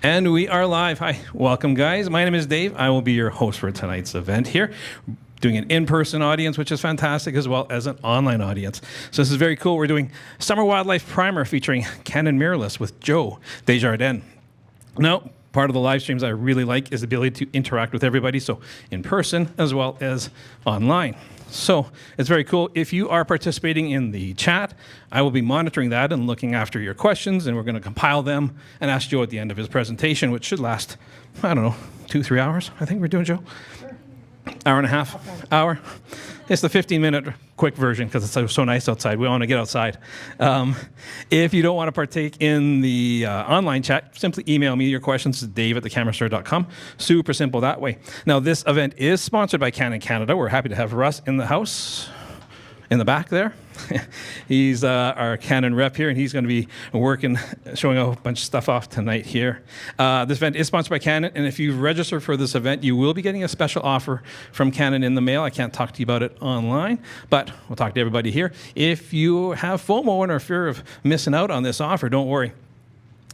And we are live. Hi, welcome guys. My name is Dave. I will be your host for tonight's event here. Doing an in-person audience, which is fantastic, as well as an online audience. So this is very cool. We're doing Summer Wildlife Primer featuring Canon Mirrorless with Joe Desjardins. Now, part of the live streams I really like is the ability to interact with everybody, so in person as well as online. So it's very cool. If you are participating in the chat, I will be monitoring that and looking after your questions, and we're going to compile them and ask Joe at the end of his presentation, which should last, I don't know, 2-3 hours, I think we're doing, Joe? Sure. Hour and a half, okay. Hour. It's the 15-minute quick version because it's so nice outside. We want to get outside. If you don't want to partake in the online chat, simply email me your questions to dave@thecamerastore.com. Super simple that way. Now, this event is sponsored by Canon Canada. We're happy to have Russ in the house, in the back there. He's our Canon rep here, and he's going to be working, showing a bunch of stuff off tonight here. This event is sponsored by Canon, and if you register for this event, you will be getting a special offer from Canon in the mail. I can't talk to you about it online, but we'll talk to everybody here. If you have FOMO or fear of missing out on this offer, don't worry.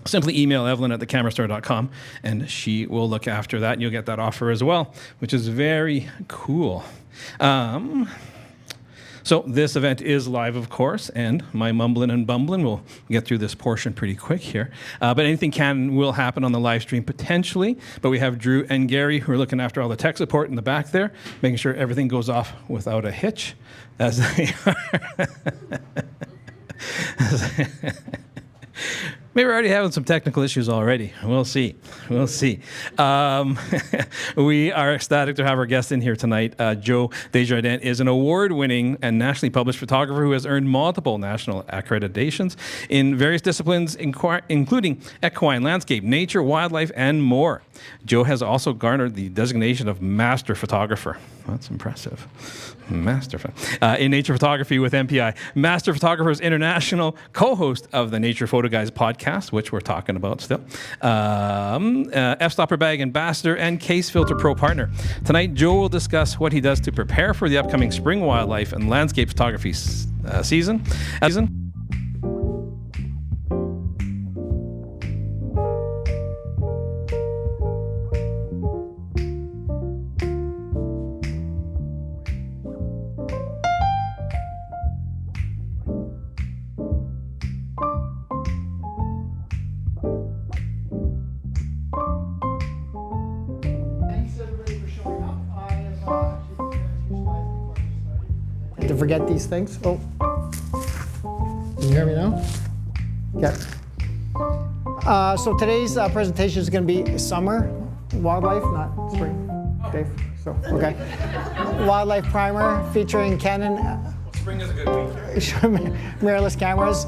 Simply email Evelyn at thecamerastore.com, and she will look after that, and you'll get that offer as well, which is very cool. So this event is live, of course, and my mumbling and bumbling will get through this portion pretty quick here. But anything will happen on the live stream potentially. But we have Drew and Gary who are looking after all the tech support in the back there, making sure everything goes off without a hitch, as they are. Maybe we're already having some technical issues already. We'll see. We'll see. We are ecstatic to have our guest in here tonight. Joe Desjardins is an award-winning and nationally published photographer who has earned multiple national accreditations in various disciplines, including equine, landscape, nature, wildlife, and more. Joe has also garnered the designation of Master Photographer. That's impressive. Master in Nature Photography with MPI. Master Photographers International, co-host of the Nature Photo Guys podcast, which we're talking about still. F-Stopper Bag Ambassador and Case Filter Pro Partner. Tonight, Joe will discuss what he does to prepare for the upcoming spring wildlife and landscape photography season. To forget these things. Oh, can you hear me now? Okay. So today's presentation is going to be summer wildlife, not spring, Dave. So, okay. Wildlife primer featuring Canon. Spring is a good week. Mirrorless cameras.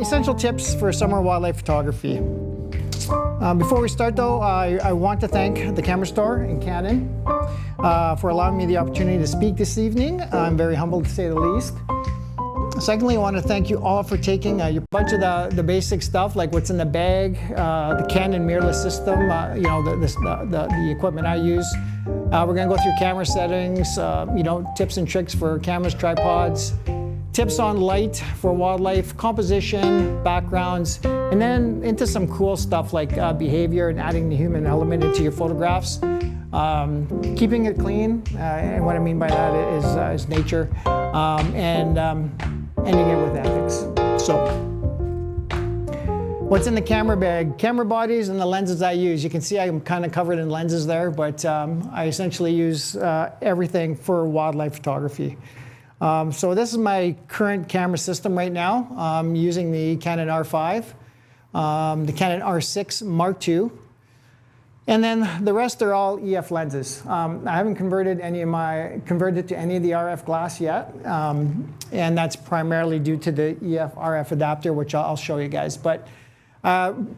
Essential tips for summer wildlife photography. Before we start though, I want to thank the Camera Store and Canon for allowing me the opportunity to speak this evening. I'm very humbled to say the least. Secondly, I want to thank you all for taking your bunch of the basic stuff, like what's in the bag, the Canon mirrorless system, the equipment I use. We're going to go through camera settings, tips and tricks for cameras, tripods, tips on light for wildlife, composition, backgrounds, and then into some cool stuff like behavior and adding the human element into your photographs. Keeping it clean, and what I mean by that is nature, and ending it with ethics. So, what's in the camera bag? Camera bodies and the lenses I use. You can see I'm kind of covered in lenses there, but I essentially use everything for wildlife photography. So this is my current camera system right now. I'm using the Canon R5, the Canon R6 Mark II, and then the rest are all EF lenses. I haven't converted to any of the RF glass yet, and that's primarily due to the EF RF adapter, which I'll show you guys. But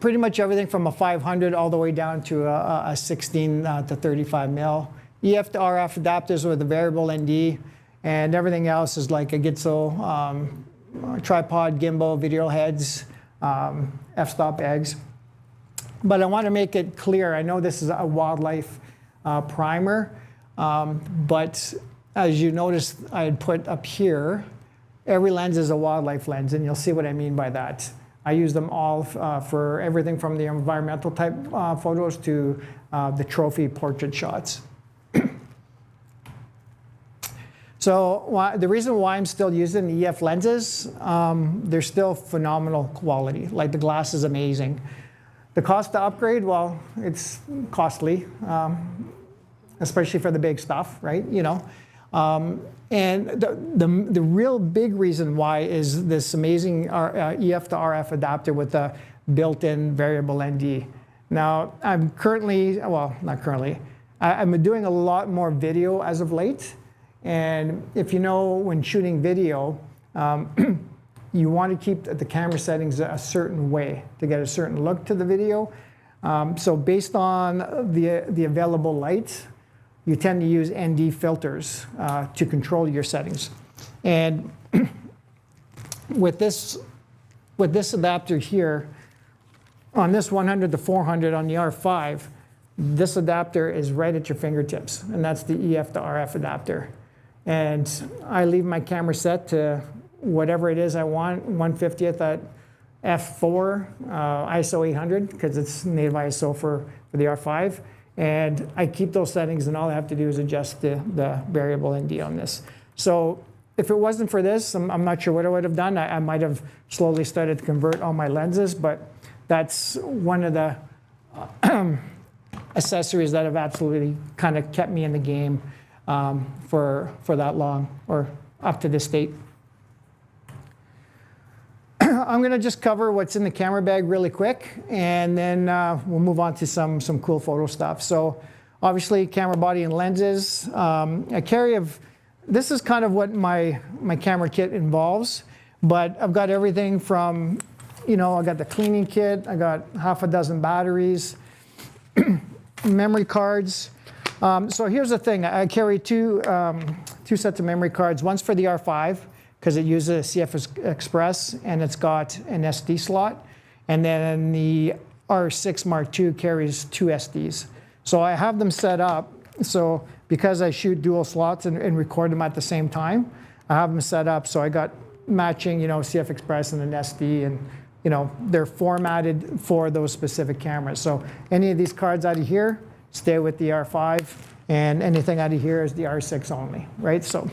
pretty much everything from a 500 all the way down to a 16 to 35 mil. EF to RF adapters with a variable ND, and everything else is like a Gitzo, tripod, gimbal, video heads, f-stop bags. But I want to make it clear, I know this is a wildlife primer, but as you notice, I had put up here, every lens is a wildlife lens, and you'll see what I mean by that. I use them all for everything from the environmental type photos to the trophy portrait shots. So the reason why I'm still using EF lenses, they're still phenomenal quality. Like the glass is amazing. The cost to upgrade, well, it's costly, especially for the big stuff, right? You know, and the real big reason why is this amazing EF to RF adapter with a built-in variable ND. Now, I'm currently, well, not currently, I'm doing a lot more video as of late. And if you know, when shooting video, you want to keep the camera settings a certain way to get a certain look to the video. So based on the available light, you tend to use ND filters to control your settings. And with this adapter here, on this 100 to 400 on the R5, this adapter is right at your fingertips, and that's the EF to RF adapter. And I leave my camera set to whatever it is I want, 1/50th at f4, ISO 800, because it's native ISO for the R5. And I keep those settings, and all I have to do is adjust the variable ND on this. So if it wasn't for this, I'm not sure what I would have done. I might have slowly started to convert all my lenses, but that's one of the accessories that have absolutely kind of kept me in the game for that long, or up to this date. I'm going to just cover what's in the camera bag really quick, and then we'll move on to some cool photo stuff. So obviously camera body and lenses. This is kind of what my camera kit involves, but I've got everything from, you know, I got the cleaning kit, I got half a dozen batteries, memory cards. So here's the thing, I carry two sets of memory cards. One's for the R5, because it uses CF Express, and it's got an SD slot. And then the R6 Mark II carries 2 SDs. So I have them set up, so because I shoot dual slots and record them at the same time, I have them set up so I got matching, you know, CF Express and an SD, and you know, they're formatted for those specific cameras. So any of these cards out of here stay with the R5, and anything out of here is the R6 only, right? So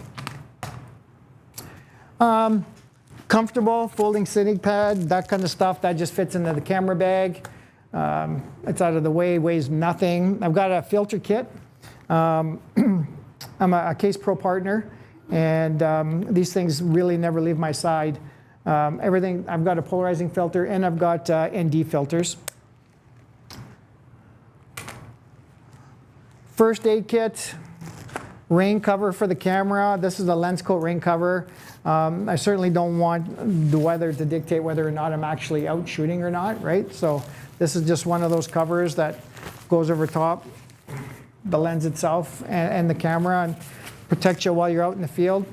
comfortable folding sitting pad, that kind of stuff, that just fits into the camera bag. It's out of the way, weighs nothing. I've got a filter kit. I'm a Case Pro partner, and these things really never leave my side. Everything, I've got a polarizing filter, and I've got ND filters. First aid kit, rain cover for the camera. This is a lens coat rain cover. I certainly don't want the weather to dictate whether or not I'm actually out shooting or not, right? So this is just one of those covers that goes over top the lens itself and the camera, and protects you while you're out in the field.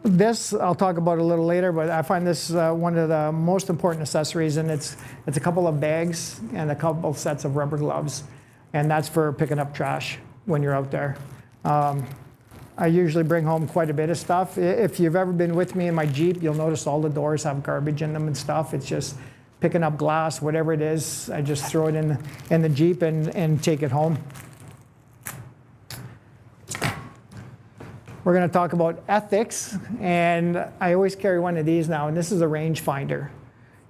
This I'll talk about a little later, but I find this one of the most important accessories, and it's a couple of bags and a couple sets of rubber gloves, and that's for picking up trash when you're out there. I usually bring home quite a bit of stuff. If you've ever been with me in my Jeep, you'll notice all the doors have garbage in them and stuff. It's just picking up glass, whatever it is, I just throw it in the Jeep and take it home. We're going to talk about ethics, and I always carry one of these now, and this is a rangefinder.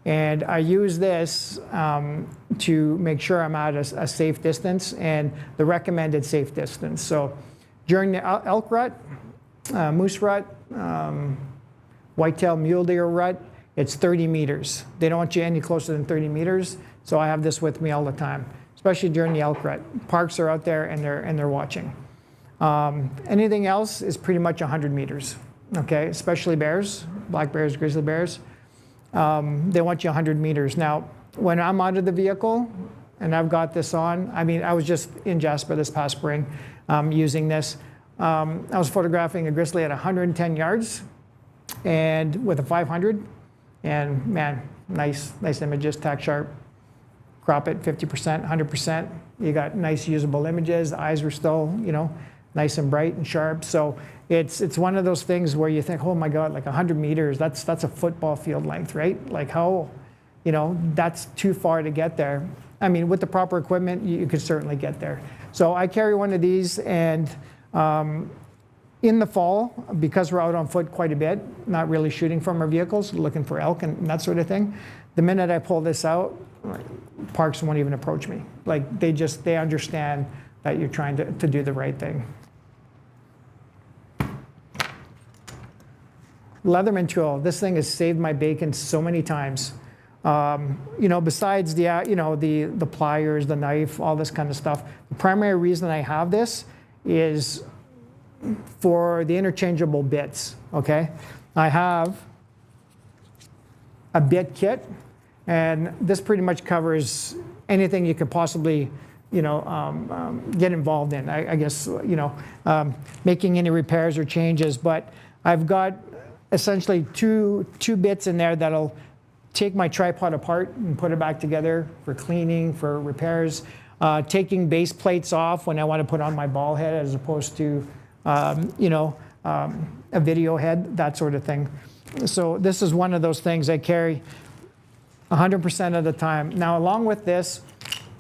And I use this to make sure I'm at a safe distance, and the recommended safe distance. So during the elk rut, moose rut, whitetail mule deer rut, it's 30 meters. They don't want you any closer than 30 meters, so I have this with me all the time, especially during the elk rut. Parks are out there, and they're watching. Anything else is pretty much 100 meters, okay? Especially bears, black bears, grizzly bears. They want you 100 meters. Now, when I'm out of the vehicle and I've got this on, I mean, I was just in Jasper this past spring using this. I was photographing a grizzly at 110 yards and with a 500, and man, nice images, tack sharp, crop it 50%, 100%. You got nice usable images. The eyes were still, you know, nice and bright and sharp. So it's one of those things where you think, oh my God, like 100 meters, that's a football field length, right? Like how, that's too far to get there. I mean, with the proper equipment, you could certainly get there. So I carry one of these, and in the fall, because we're out on foot quite a bit, not really shooting from our vehicles, looking for elk and that sort of thing, the minute I pull this out, parks won't even approach me. Like they understand that you're trying to do the right thing. Leatherman tool. This thing has saved my bacon so many times. Besides the pliers, the knife, all this kind of stuff, the primary reason I have this is for the interchangeable bits, okay? I have a bit kit, and this pretty much covers anything you could possibly, get involved in. I guess, making any repairs or changes, but I've got essentially two bits in there that'll take my tripod apart and put it back together for cleaning, for repairs, taking base plates off when I want to put on my ball head as opposed to, a video head, that sort of thing. So this is one of those things I carry 100% of the time. Now, along with this,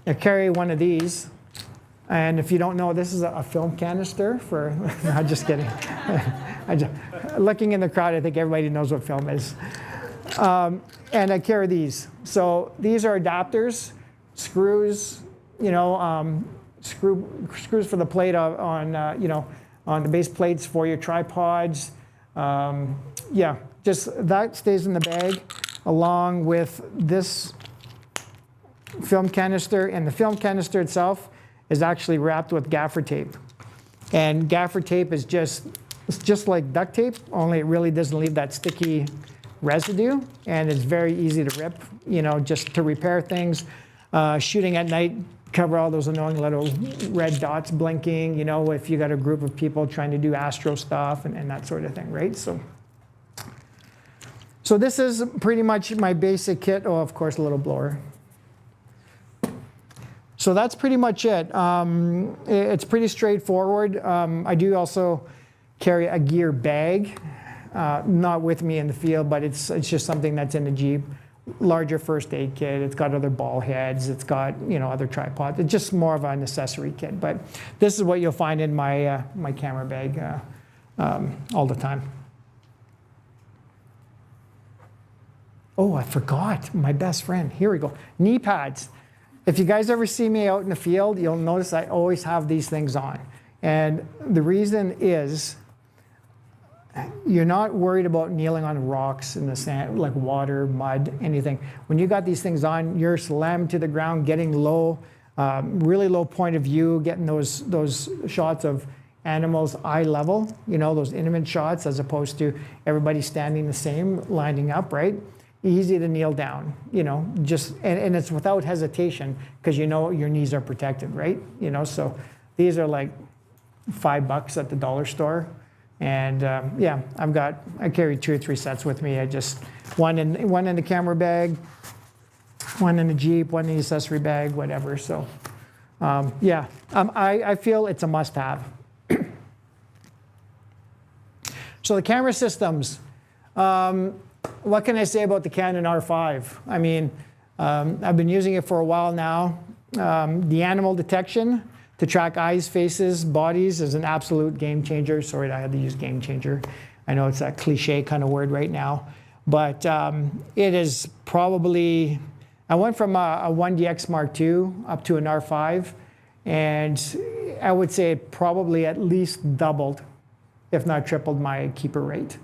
I carry one of these. And if you don't know, this is a film canister for, I'm just kidding. Looking in the crowd, I think everybody knows what film is. And I carry these. So these are adapters, screws, screws for the plate on the base plates for your tripods. Just that stays in the bag along with this film canister. And the film canister itself is actually wrapped with gaffer tape. And gaffer tape is it's just like duct tape, only it really doesn't leave that sticky residue, and it's very easy to rip, just to repair things. Shooting at night, cover all those annoying little red dots blinking, if you got a group of people trying to do astro stuff and that sort of thing, right? So this is pretty much my basic kit. Oh, of course, a little blower. So that's pretty much it. It's pretty straightforward. I do also carry a gear bag, not with me in the field, but it's just something that's in the Jeep. Larger first aid kit. It's got other ball heads. It's got other tripods. It's just more of an accessory kit. But this is what you'll find in my my camera bag all the time. Oh, I forgot my best friend. Here we go. Knee pads. If you guys ever see me out in the field, you'll notice I always have these things on. And the reason is you're not worried about kneeling on rocks in the sand, like water, mud, anything. When you got these things on, you're slammed to the ground, getting low, really low point of view, getting those shots of animals eye level, those intimate shots, as opposed to everybody standing the same, lining up, right? Easy to kneel down, and it's without hesitation because your knees are protected, right? So these are like $5 at the dollar store. And I carry 2 or 3 sets with me. I just one in the camera bag, one in the Jeep, one in the accessory bag, whatever. So I feel it's a must-have. So the camera systems. What can I say about the Canon R5? I mean, I've been using it for a while now. The animal detection to track eyes, faces, bodies is an absolute game changer. Sorry, I had to use game changer. I know it's that cliche kind of word right now. But it is probably, I went from a 1DX Mark II up to an R5. And I would say it probably at least doubled, if not tripled, my keeper rate.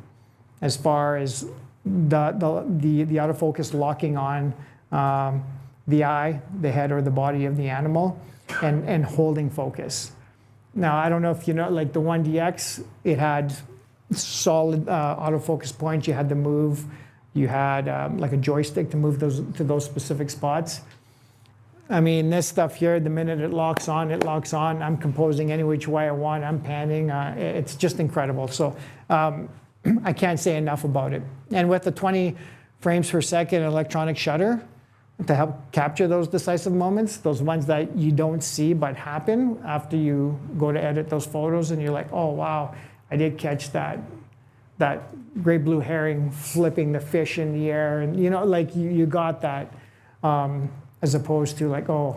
As far as the autofocus locking on the eye, the head, or the body of the animal, and holding focus. Now, I don't know if you know, like the 1DX, it had solid autofocus points. You had to move. You had like a joystick to move to those specific spots. I mean, this stuff here, the minute it locks on, it locks on. I'm composing any which way I want. I'm panning. It's just incredible. So I can't say enough about it. And with the 20 frames per second electronic shutter, to help capture those decisive moments, those ones that you don't see but happen after you go to edit those photos and you're like, oh wow, I did catch that great blue herring flipping the fish in the air, and like you got that, as opposed to like, oh,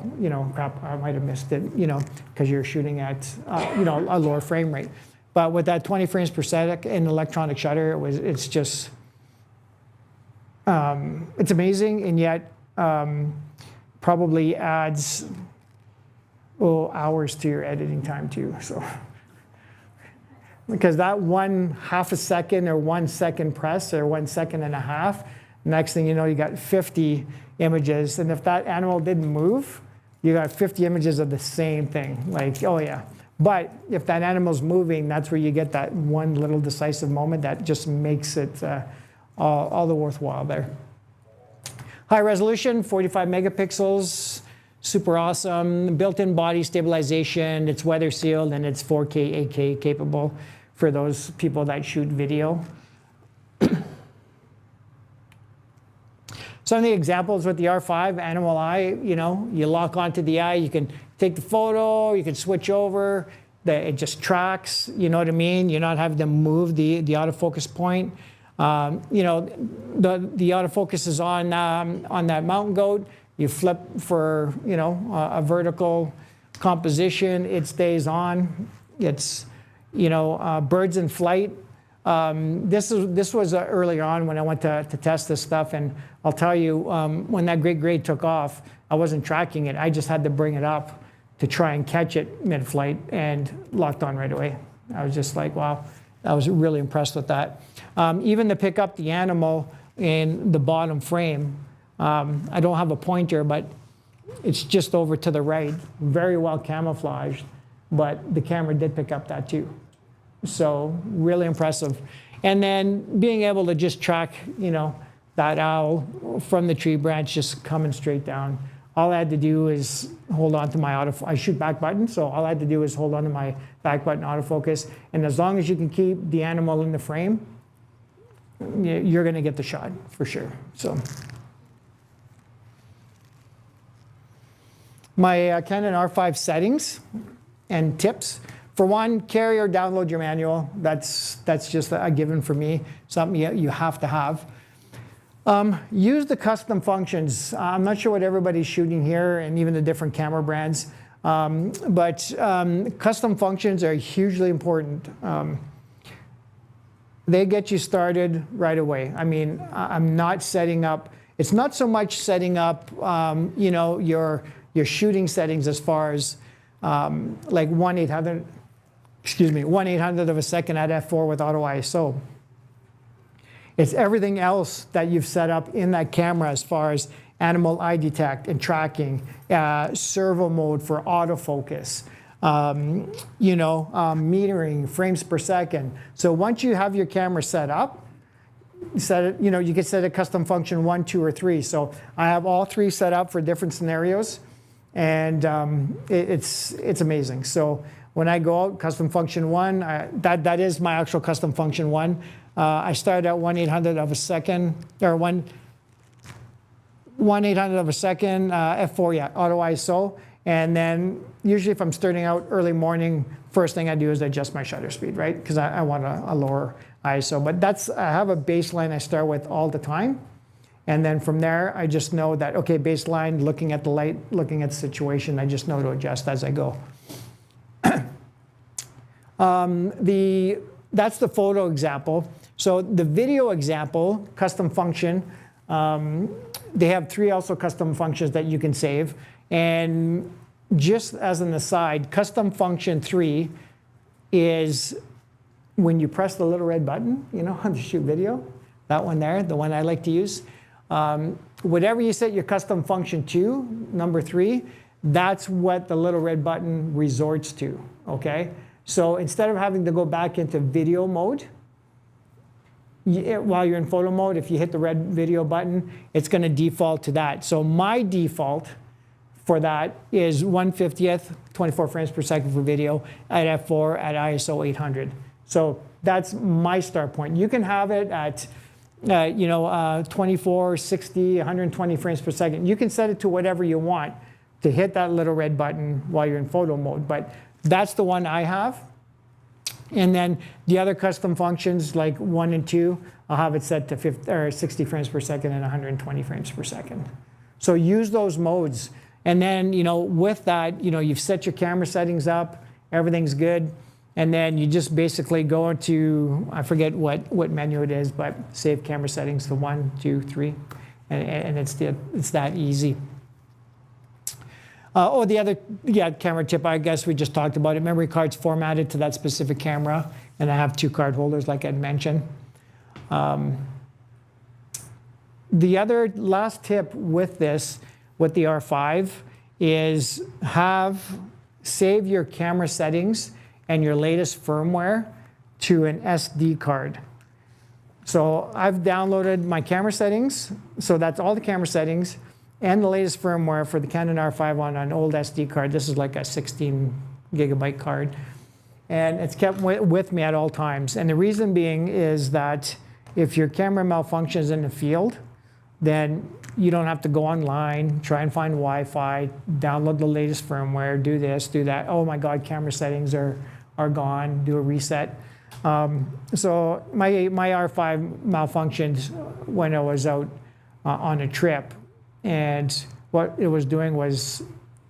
crap, I might have missed it, because you're shooting at a lower frame rate. But with that 20 frames per second in electronic shutter, it's just it's amazing, and yet probably adds hours to your editing time too. So because that 1/2 a second or 1 second press or 1 second and a half, next thing you know, you got 50 images, and if that animal didn't move, you got 50 images of the same thing. Like, oh yeah. But if that animal's moving, that's where you get that one little decisive moment that just makes it all the worthwhile there. High resolution, 45 megapixels, super awesome. Built-in body stabilization, it's weather sealed, and it's 4K, 8K capable for those people that shoot video. Some of the examples with the R5 animal eye, you lock onto the eye, you can take the photo, you can switch over, it just tracks, you know what I mean? You're not having to move the autofocus point. The autofocus is on that mountain goat. You flip for, a vertical composition, it stays on. It's, birds in flight. This was earlier on when I went to test this stuff, and I'll tell you, when that great gray took off, I wasn't tracking it. I just had to bring it up to try and catch it mid-flight, and locked on right away. I was just like, wow, I was really impressed with that. Even to pick up the animal in the bottom frame, I don't have a pointer, but it's just over to the right, very well camouflaged, but the camera did pick up that too. So really impressive. And then being able to just track, that owl from the tree branch just coming straight down. All I had to do is hold on to my I shoot back button, so all I had to do is hold on to my back button autofocus. And as long as you can keep the animal in the frame, you're gonna get the shot for sure, so. My Canon R5 settings and tips. For one, carry or download your manual. That's just a given for me, something you have to have. Use the custom functions. I'm not sure what everybody's shooting here and even the different camera brands, but custom functions are hugely important. They get you started right away. I mean, I'm not setting up, it's not so much setting up your shooting settings as far as like 1/800 of a second at f4 with auto ISO. It's everything else that you've set up in that camera as far as animal eye detect and tracking, servo mode for autofocus, metering, frames per second. So once you have your camera set up, you can set a custom function 1, 2, or 3. So I have all 3 set up for different scenarios, and it's amazing. So when I go out, custom function 1, that is my actual custom function 1. I start at 1/800 of a second, or 1/800 of a second, f4, yeah, auto ISO. And then usually if I'm starting out early morning, first thing I do is adjust my shutter speed, right? Because I want a lower ISO. But I have a baseline I start with all the time. And then from there, I just know that, okay, baseline, looking at the light, looking at the situation, I just know to adjust as I go. That's the photo example. So the video example, custom function, they have 3 also custom functions that you can save. And just as an aside, custom function 3 is when you press the little red button, on the shoot video, that one there, the one I like to use. Whatever you set your custom function to, number 3, that's what the little red button resorts to, okay? So instead of having to go back into video mode, while you're in photo mode, if you hit the red video button, it's going to default to that. So my default for that is 1/50th, 24 frames per second for video at f4 at ISO 800. So that's my start point. You can have it at 24, 60, 120 frames per second. You can set it to whatever you want to hit that little red button while you're in photo mode, but that's the one I have. And then the other custom functions like 1 and 2, I'll have it set to 60 frames per second and 120 frames per second. So use those modes. And then, with that, you've set your camera settings up, everything's good. And then you just basically go into, I forget what menu it is, but save camera settings to 1, 2, 3. And it's that easy. The other camera tip, I guess we just talked about it. Memory card's formatted to that specific camera, and I have 2 card holders like I'd mentioned. The other last tip with this, with the R5, is save your camera settings and your latest firmware to an SD card. So I've downloaded my camera settings, so that's all the camera settings, and the latest firmware for the Canon R5 on an old SD card. This is like a 16 gigabyte card. And it's kept with me at all times. And the reason being is that if your camera malfunctions in the field, then you don't have to go online, try and find Wi-Fi, download the latest firmware, do this, do that. Oh my God, camera settings are gone, do a reset. So my R5 malfunctioned when I was out on a trip. And what it was doing was,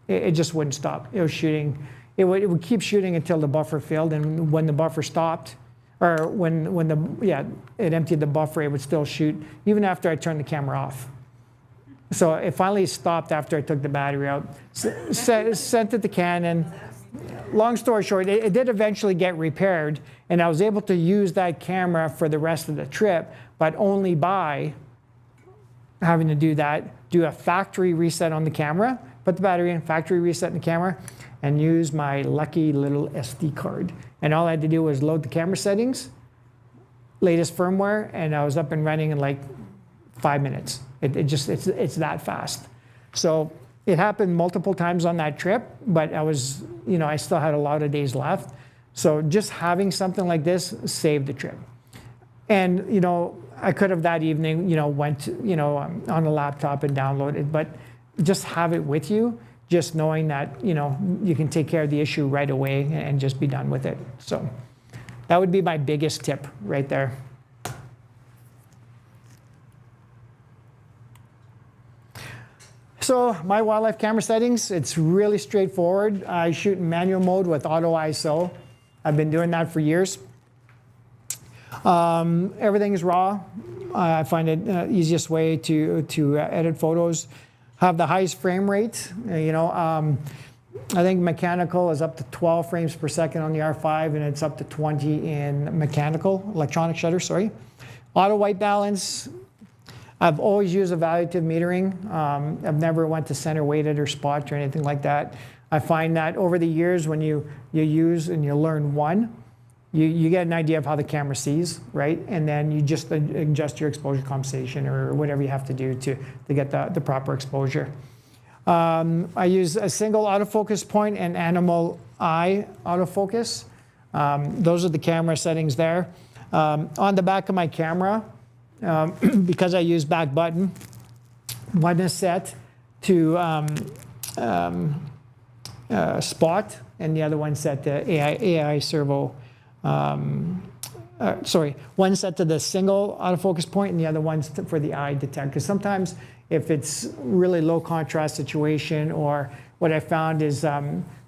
it just wouldn't stop. It was shooting. It would keep shooting until the buffer filled, and when the buffer stopped, or when it emptied the buffer, it would still shoot even after I turned the camera off. So it finally stopped after I took the battery out. Sent it to Canon. Long story short, it did eventually get repaired, and I was able to use that camera for the rest of the trip, but only by having to do a factory reset on the camera, put the battery in, factory reset in the camera, and use my lucky little SD card. And all I had to do was load the camera settings, latest firmware, and I was up and running in like 5 minutes. It's that fast. So it happened multiple times on that trip, but I still had a lot of days left. So just having something like this saved the trip. And, I could have that evening, went, on a laptop and downloaded, but just have it with you, just knowing that, you can take care of the issue right away and just be done with it. So that would be my biggest tip right there. So my wildlife camera settings, it's really straightforward. I shoot in manual mode with auto ISO. I've been doing that for years. Everything is raw. I find it easiest way to edit photos. Have the highest frame rate. I think mechanical is up to 12 frames per second on the R5, and it's up to 20 in electronic shutter, sorry. Auto white balance. I've always used evaluative metering. I've never went to center weighted or spot or anything like that. I find that over the years when you use and you learn one, you get an idea of how the camera sees, right? And then you just adjust your exposure compensation or whatever you have to do to get the proper exposure. I use a single autofocus point and animal eye autofocus. Those are the camera settings there. On the back of my camera, because I use back button, one is set to spot, and the other one set to AI servo. One set to the single autofocus point, and the other one's for the eye detect. Because sometimes if it's really low contrast situation, or what I found is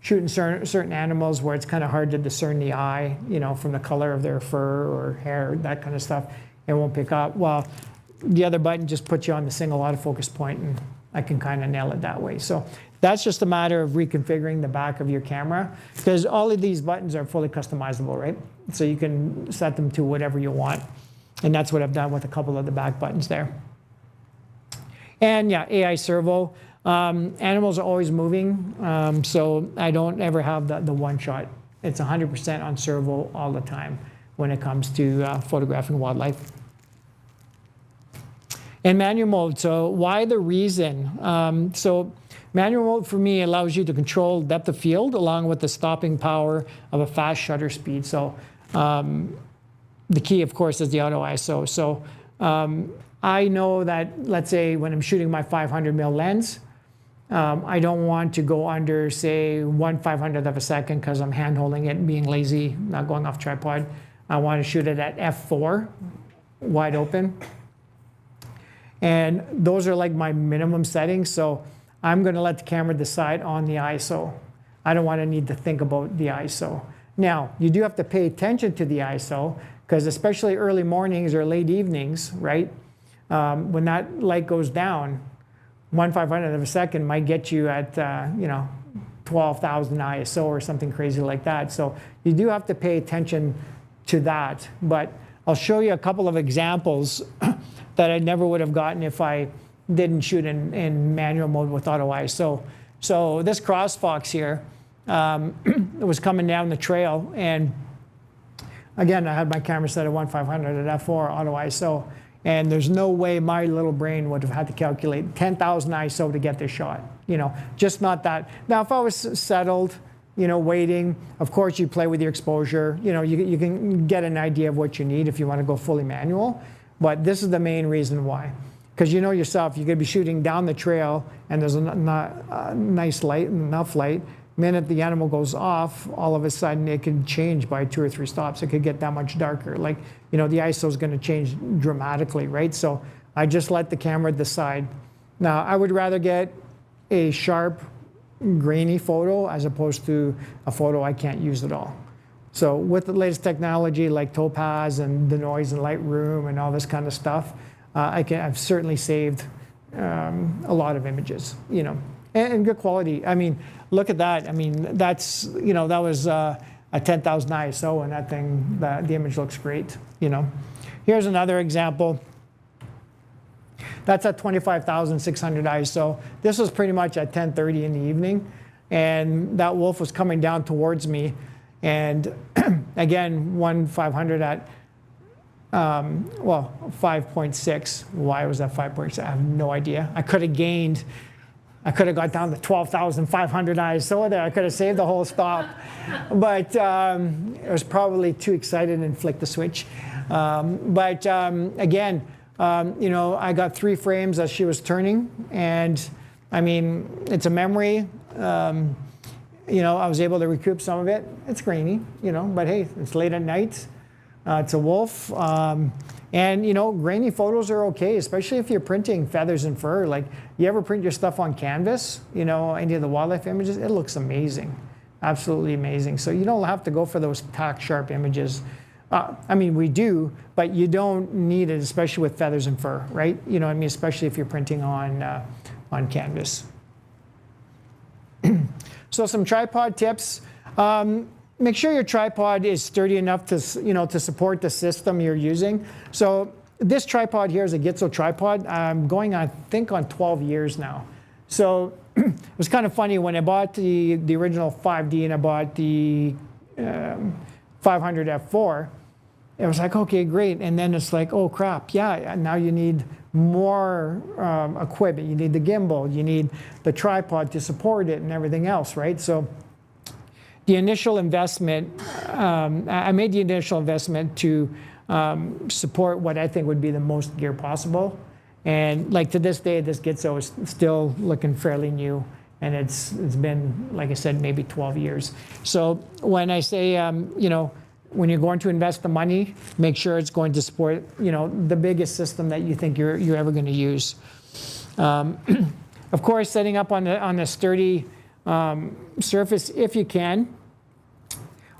shooting certain animals where it's kind of hard to discern the eye, from the color of their fur or hair, that kind of stuff, it won't pick up. Well, the other button just puts you on the single autofocus point, and I can kind of nail it that way. So that's just a matter of reconfiguring the back of your camera, because all of these buttons are fully customizable, right? So you can set them to whatever you want. And that's what I've done with a couple of the back buttons there. And yeah, AI servo. Animals are always moving, so I don't ever have the one shot. It's 100% on servo all the time when it comes to photographing wildlife. And manual mode, so why the reason? So manual mode for me allows you to control depth of field along with the stopping power of a fast shutter speed. So the key, of course, is the auto ISO. So I know that, let's say when I'm shooting my 500mm lens, I don't want to go under, say, 1/500th of a second because I'm hand holding it and being lazy, not going off tripod. I want to shoot it at f4, wide open. And those are like my minimum settings. So I'm going to let the camera decide on the ISO. I don't want to need to think about the ISO. Now, you do have to pay attention to the ISO because especially early mornings or late evenings, right? When that light goes down, 1/500th of a second might get you at, 12,000 ISO or something crazy like that. So you do have to pay attention to that. But I'll show you a couple of examples that I never would have gotten if I didn't shoot in manual mode with auto ISO. So this crossfox here was coming down the trail, and again, I had my camera set at 1/500 at f4 auto ISO, and there's no way my little brain would have had to calculate 10,000 ISO to get this shot. Just not that. Now, if I was settled, waiting, of course you play with your exposure. You can get an idea of what you need if you want to go fully manual. But this is the main reason why. Because you know yourself, you could be shooting down the trail and there's a nice light, enough light. The minute the animal goes off, all of a sudden it could change by 2 or 3 stops. It could get that much darker. Like, the ISO is going to change dramatically, right? So I just let the camera decide. Now, I would rather get a sharp, grainy photo as opposed to a photo I can't use at all. So with the latest technology like Topaz and the noise and Lightroom and all this kind of stuff, I've certainly saved a lot of images, and good quality. I mean, look at that. I mean, that's, that was a 10,000 ISO, and that thing, the image looks great, Here's another example. That's at 25,600 ISO. This was pretty much at 10:30 in the evening, and that wolf was coming down towards me. And again, 1/500 at 5.6. Why was that 5.6? I have no idea. I could have got down to 12,500 ISO there. I could have saved the whole stop. But I was probably too excited and flicked the switch. Again, I got 3 frames as she was turning. And I mean, it's a memory. I was able to recoup some of it. It's grainy, but hey, it's late at night. It's a wolf. Grainy photos are okay, especially if you're printing feathers and fur. Like, you ever print your stuff on canvas, any of the wildlife images? It looks amazing, absolutely amazing. So you don't have to go for those tack sharp images. We do, but you don't need it, especially with feathers and fur, right? Especially if you're printing on canvas. So some tripod tips. Make sure your tripod is sturdy enough to support the system you're using. So this tripod here is a Gitzo tripod. I'm going, I think, on 12 years now. So it was kind of funny when I bought the original 5D and I bought the 500 f4. It was like, okay, great. And then it's like, oh crap, yeah, now you need more equipment. You need the gimbal, you need the tripod to support it and everything else, right? So the initial investment, I made the initial investment to support what I think would be the most gear possible. And like to this day, this Gitzo is still looking fairly new. And it's been, like I said, maybe 12 years. So when I say, when you're going to invest the money, make sure it's going to support, the biggest system that you think you're ever going to use. Of course, setting up on a sturdy surface if you can.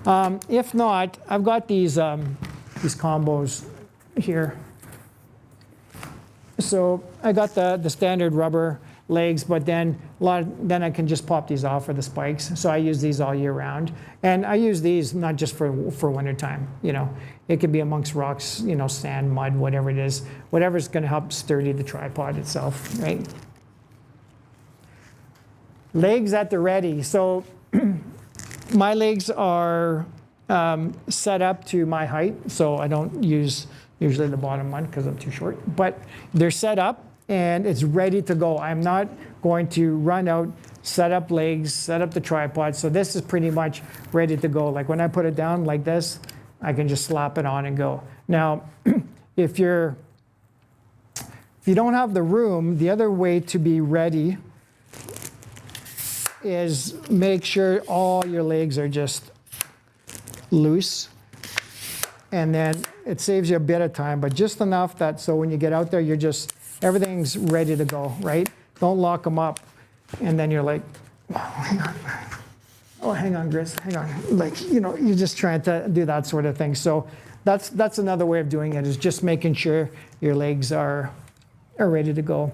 If not, I've got these combos here. So I got the standard rubber legs, but then I can just pop these off for the spikes. So I use these all year round, and I use these not just for winter time. It could be amongst rocks, sand, mud, whatever it is, whatever's going to help sturdy the tripod itself, right? Legs at the ready. So my legs are set up to my height, so I don't use usually the bottom one because I'm too short, but they're set up and it's ready to go. I'm not going to run out, set up legs, set up the tripod. So this is pretty much ready to go. Like when I put it down like this, I can just slap it on and go. Now, if you're If you don't have the room, the other way to be ready is make sure all your legs are just loose. And then it saves you a bit of time, but just enough that so when you get out there, you're just, everything's ready to go, right? Don't lock them up. And then you're like, oh, hang on. Oh, hang on, Grizz, hang on. Like, you know, you're just trying to do that sort of thing. So that's another way of doing it, is just making sure your legs are ready to go.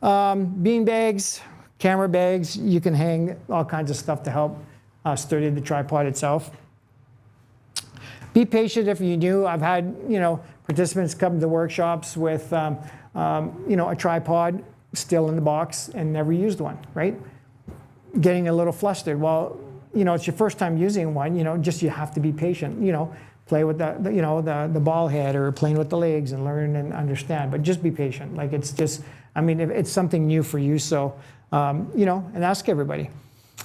Bean bags, camera bags, you can hang all kinds of stuff to help sturdy the tripod itself. Be patient if you're new. I've had, you know, participants come to workshops with, you know, a tripod still in the box and never used one, right? Getting a little flustered. Well, you know, it's your first time using one, you know, just you have to be patient, you know, play with the you know, the ball head or playing with the legs and learn and understand, but just be patient. Like, it's just, I mean, it's something new for you, so, you know, and ask everybody.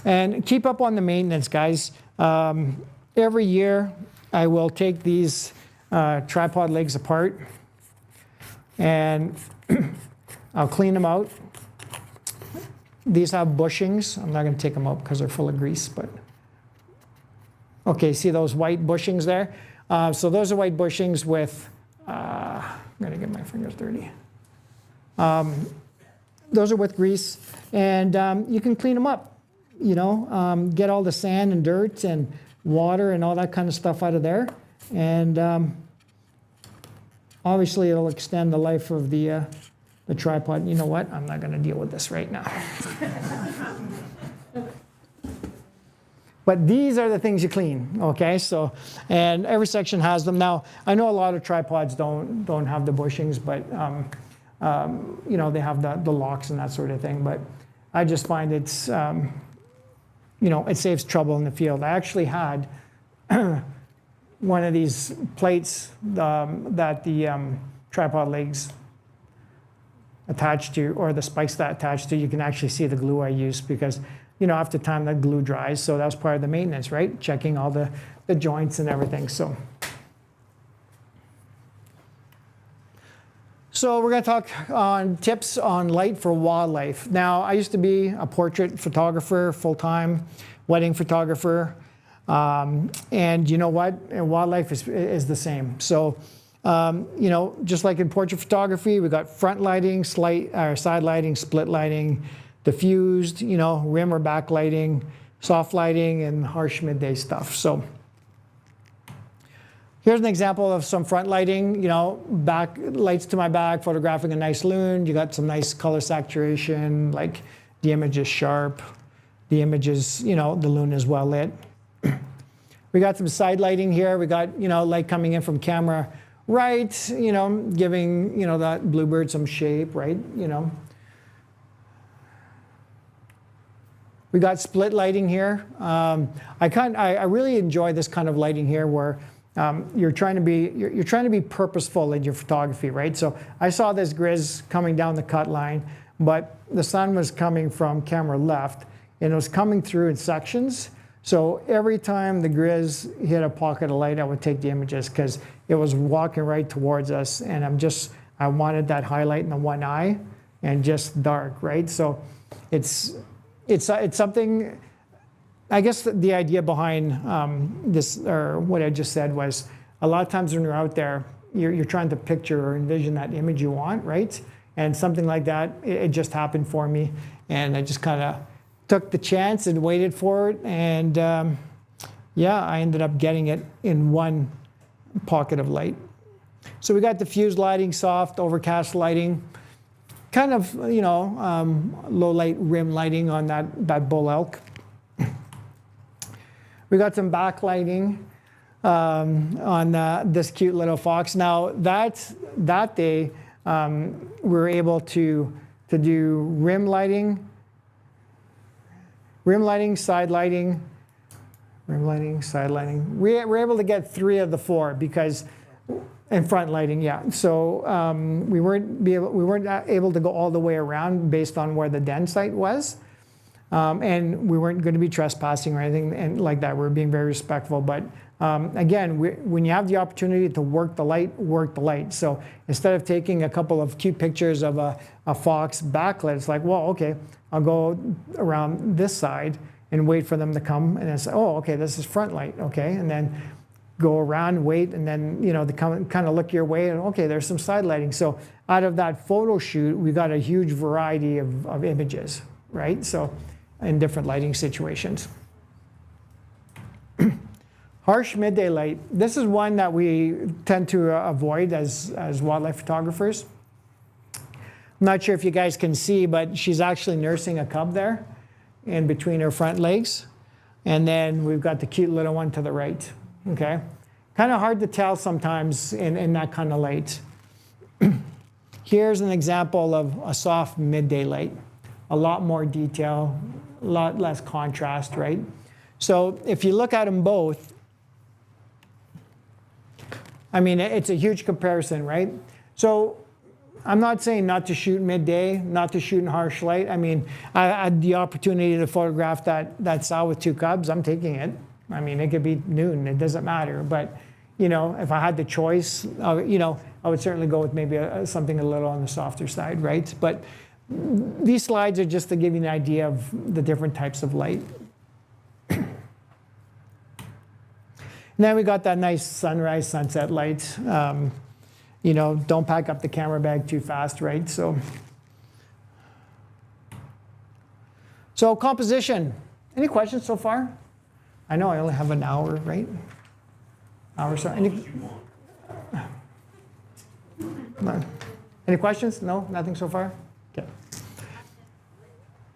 And keep up on the maintenance, guys. Every year, I will take these tripod legs apart and I'll clean them out. These have bushings. I'm not going to take them out because they're full of grease, but okay, see those white bushings there? So those are white bushings with, I'm going to get my fingers dirty. Those are with grease, and you can clean them up, you know, get all the sand and dirt and water and all that kind of stuff out of there. And obviously it'll extend the life of the tripod. You know what? I'm not going to deal with this right now. But these are the things you clean, okay? So, and every section has them. Now, I know a lot of tripods don't have the bushings, but you know, they have the locks and that sort of thing. But I just find it's, you know, it saves trouble in the field. I actually had one of these plates that the tripod legs attached to, or the spikes that attached to. You can actually see the glue I used because, you know, after time the glue dries. So that was part of the maintenance, right? Checking all the joints and everything. So we're going to talk on tips on light for wildlife. Now, I used to be a portrait photographer, full-time, wedding photographer. And you know what? Wildlife is the same. So, you know, just like in portrait photography, we got front lighting, side lighting, split lighting, diffused, you know, rim or back lighting, soft lighting, and harsh midday stuff. So here's an example of some front lighting, you know, back lights to my back, photographing a nice loon. You got some nice color saturation, like the image is sharp, the image is, you know, the loon is well lit. We got some side lighting here. We got, you know, light coming in from camera right, you know, giving, you know, that bluebird some shape, right, you know. We got split lighting here. I really enjoy this kind of lighting here where you're trying to be purposeful in your photography, right? So I saw this grizz coming down the cut line, but the sun was coming from camera left and it was coming through in sections. So every time the grizz hit a pocket of light, I would take the images because it was walking right towards us, and I wanted that highlight in the one eye and just dark, right? So it's something. I guess the idea behind this, or what I just said, was a lot of times when you're out there, you're trying to picture or envision that image you want, right? And something like that, it just happened for me, and I just kind of took the chance and waited for it, and yeah, I ended up getting it in one pocket of light. So we got diffused lighting, soft, overcast lighting, kind of, you know, low light rim lighting on that bull elk. We got some backlighting on this cute little fox. Now that day, we were able to do rim lighting, side lighting, rim lighting, side lighting. We were able to get 3 of the 4 because, and front lighting, yeah. So we weren't able to go all the way around based on where the den site was. And we weren't going to be trespassing or anything and like that. We were being very respectful. But again, when you have the opportunity to work the light. So instead of taking a couple of cute pictures of a fox backlit, it's like, well, okay, I'll go around this side and wait for them to come and then say, oh, okay, this is front light, okay, and then go around, wait, and then they kind of look your way, and okay, there's some side lighting. So out of that photo shoot, we got a huge variety of images, right? So in different lighting situations. Harsh midday light. This is one that we tend to avoid as wildlife photographers. I'm not sure if you guys can see, but she's actually nursing a cub there in between her front legs. And then we've got the cute little one to the right, okay? Kind of hard to tell sometimes in that kind of light. Here's an example of a soft midday light. A lot more detail, a lot less contrast, right? So if you look at them both, I mean, it's a huge comparison, right? So I'm not saying not to shoot midday, not to shoot in harsh light. I mean, I had the opportunity to photograph that sow with 2 cubs. I'm taking it. I mean, it could be noon. It doesn't matter. But, if I had the choice, I would certainly go with maybe something a little on the softer side, right? But these slides are just to give you an idea of the different types of light. And then we got that nice sunrise, sunset light. Don't pack up the camera bag too fast, right? So composition. Any questions so far? I know I only have an hour, right? Hour, so any questions? No, nothing so far? Okay.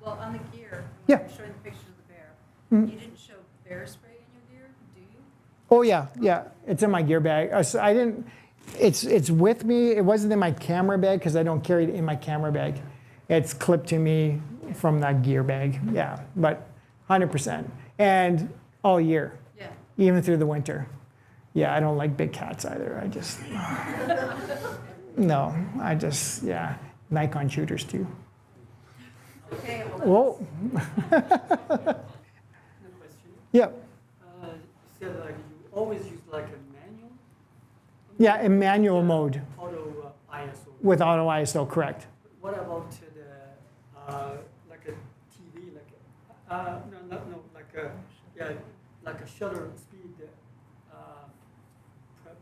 Well, on the gear, Yeah. when you're showing the pictures of the bear, you didn't show bear spray in your gear, do you? Oh yeah, it's in my gear bag. So I didn't. It's with me. It wasn't in my camera bag because I don't carry it in my camera bag. It's clipped to me from that gear bag. Yeah, but 100% and all year. Yeah. Even through the winter. Yeah, I don't like big cats either. Yeah, Nikon shooters too. Okay, Whoa. No question. Yeah. You said like you always use like a manual? Yeah, in manual mode Auto ISO. with auto ISO, correct. What about the like a TV, like a shutter speed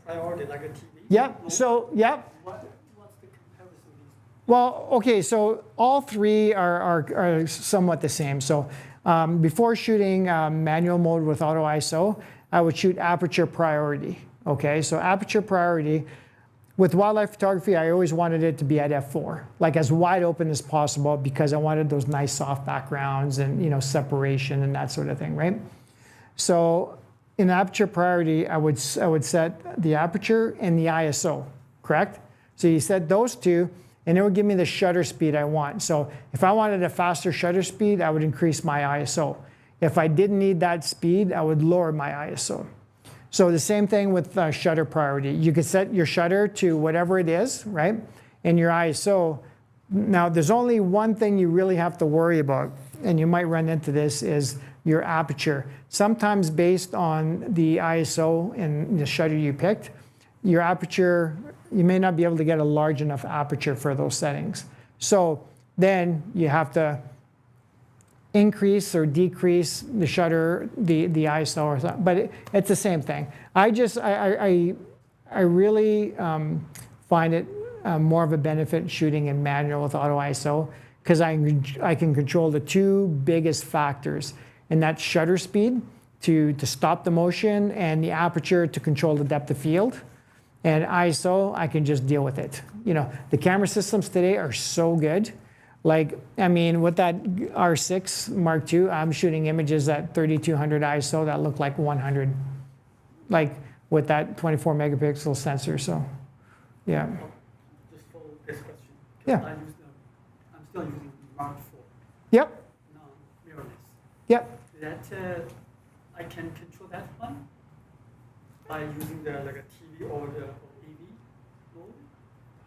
priority, like a TV? Yeah. No? So yeah. What's the comparison? Well, okay, so all three are somewhat the same. So before shooting manual mode with auto ISO, I would shoot aperture priority. Okay, so aperture priority, with wildlife photography, I always wanted it to be at f4, like as wide open as possible because I wanted those nice soft backgrounds and separation and that sort of thing, right? So in aperture priority, I would set the aperture and the ISO, correct? So you set those two, and it would give me the shutter speed I want. So if I wanted a faster shutter speed, I would increase my ISO. If I didn't need that speed, I would lower my ISO. So the same thing with shutter priority. You could set your shutter to whatever it is, right? And your ISO. Now, there's only one thing you really have to worry about, and you might run into this, is your aperture. Sometimes based on the ISO and the shutter you picked, your aperture, you may not be able to get a large enough aperture for those settings. So then you have to increase or decrease the shutter, the ISO or something, but it's the same thing. I really find it more of a benefit shooting in manual with auto ISO because I can control the two biggest factors, and that's shutter speed to stop the motion and the aperture to control the depth of field. And ISO, I can just deal with it. The camera systems today are so good. Like, I mean, with that R6 Mark II, I'm shooting images at 3200 ISO that look like 100, like with that 24 megapixel sensor. So, yeah. Just for this question. Yeah. I'm still using Mark IV, Yep. mirrorless. Yep. That I can control that one by using the like a TV or the AV mode.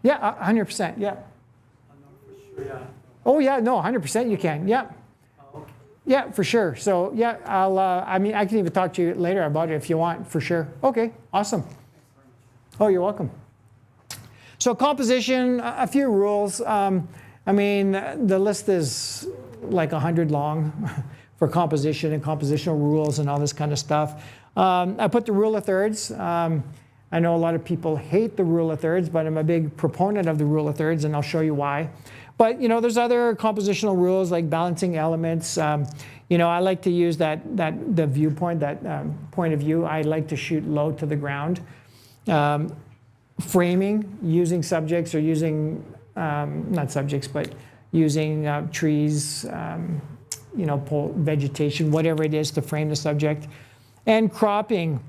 Yeah, 100%. Yeah. I'm not for sure. Yeah. Oh yeah, no, 100% you can. Yeah. Okay. Yeah, for sure. So yeah, I mean, I can even talk to you later about it if you want, for sure. Okay, awesome. Oh, you're welcome. So composition, a few rules. I mean, the list is like 100 long for composition and compositional rules and all this kind of stuff. I put the rule of thirds. I know a lot of people hate the rule of thirds, but I'm a big proponent of the rule of thirds, and I'll show you why. But you know, there's other compositional rules like balancing elements. You know, I like to use the viewpoint, point of view. I like to shoot low to the ground. Framing, using subjects or using not subjects, but using trees, you know, vegetation, whatever it is to frame the subject, and cropping.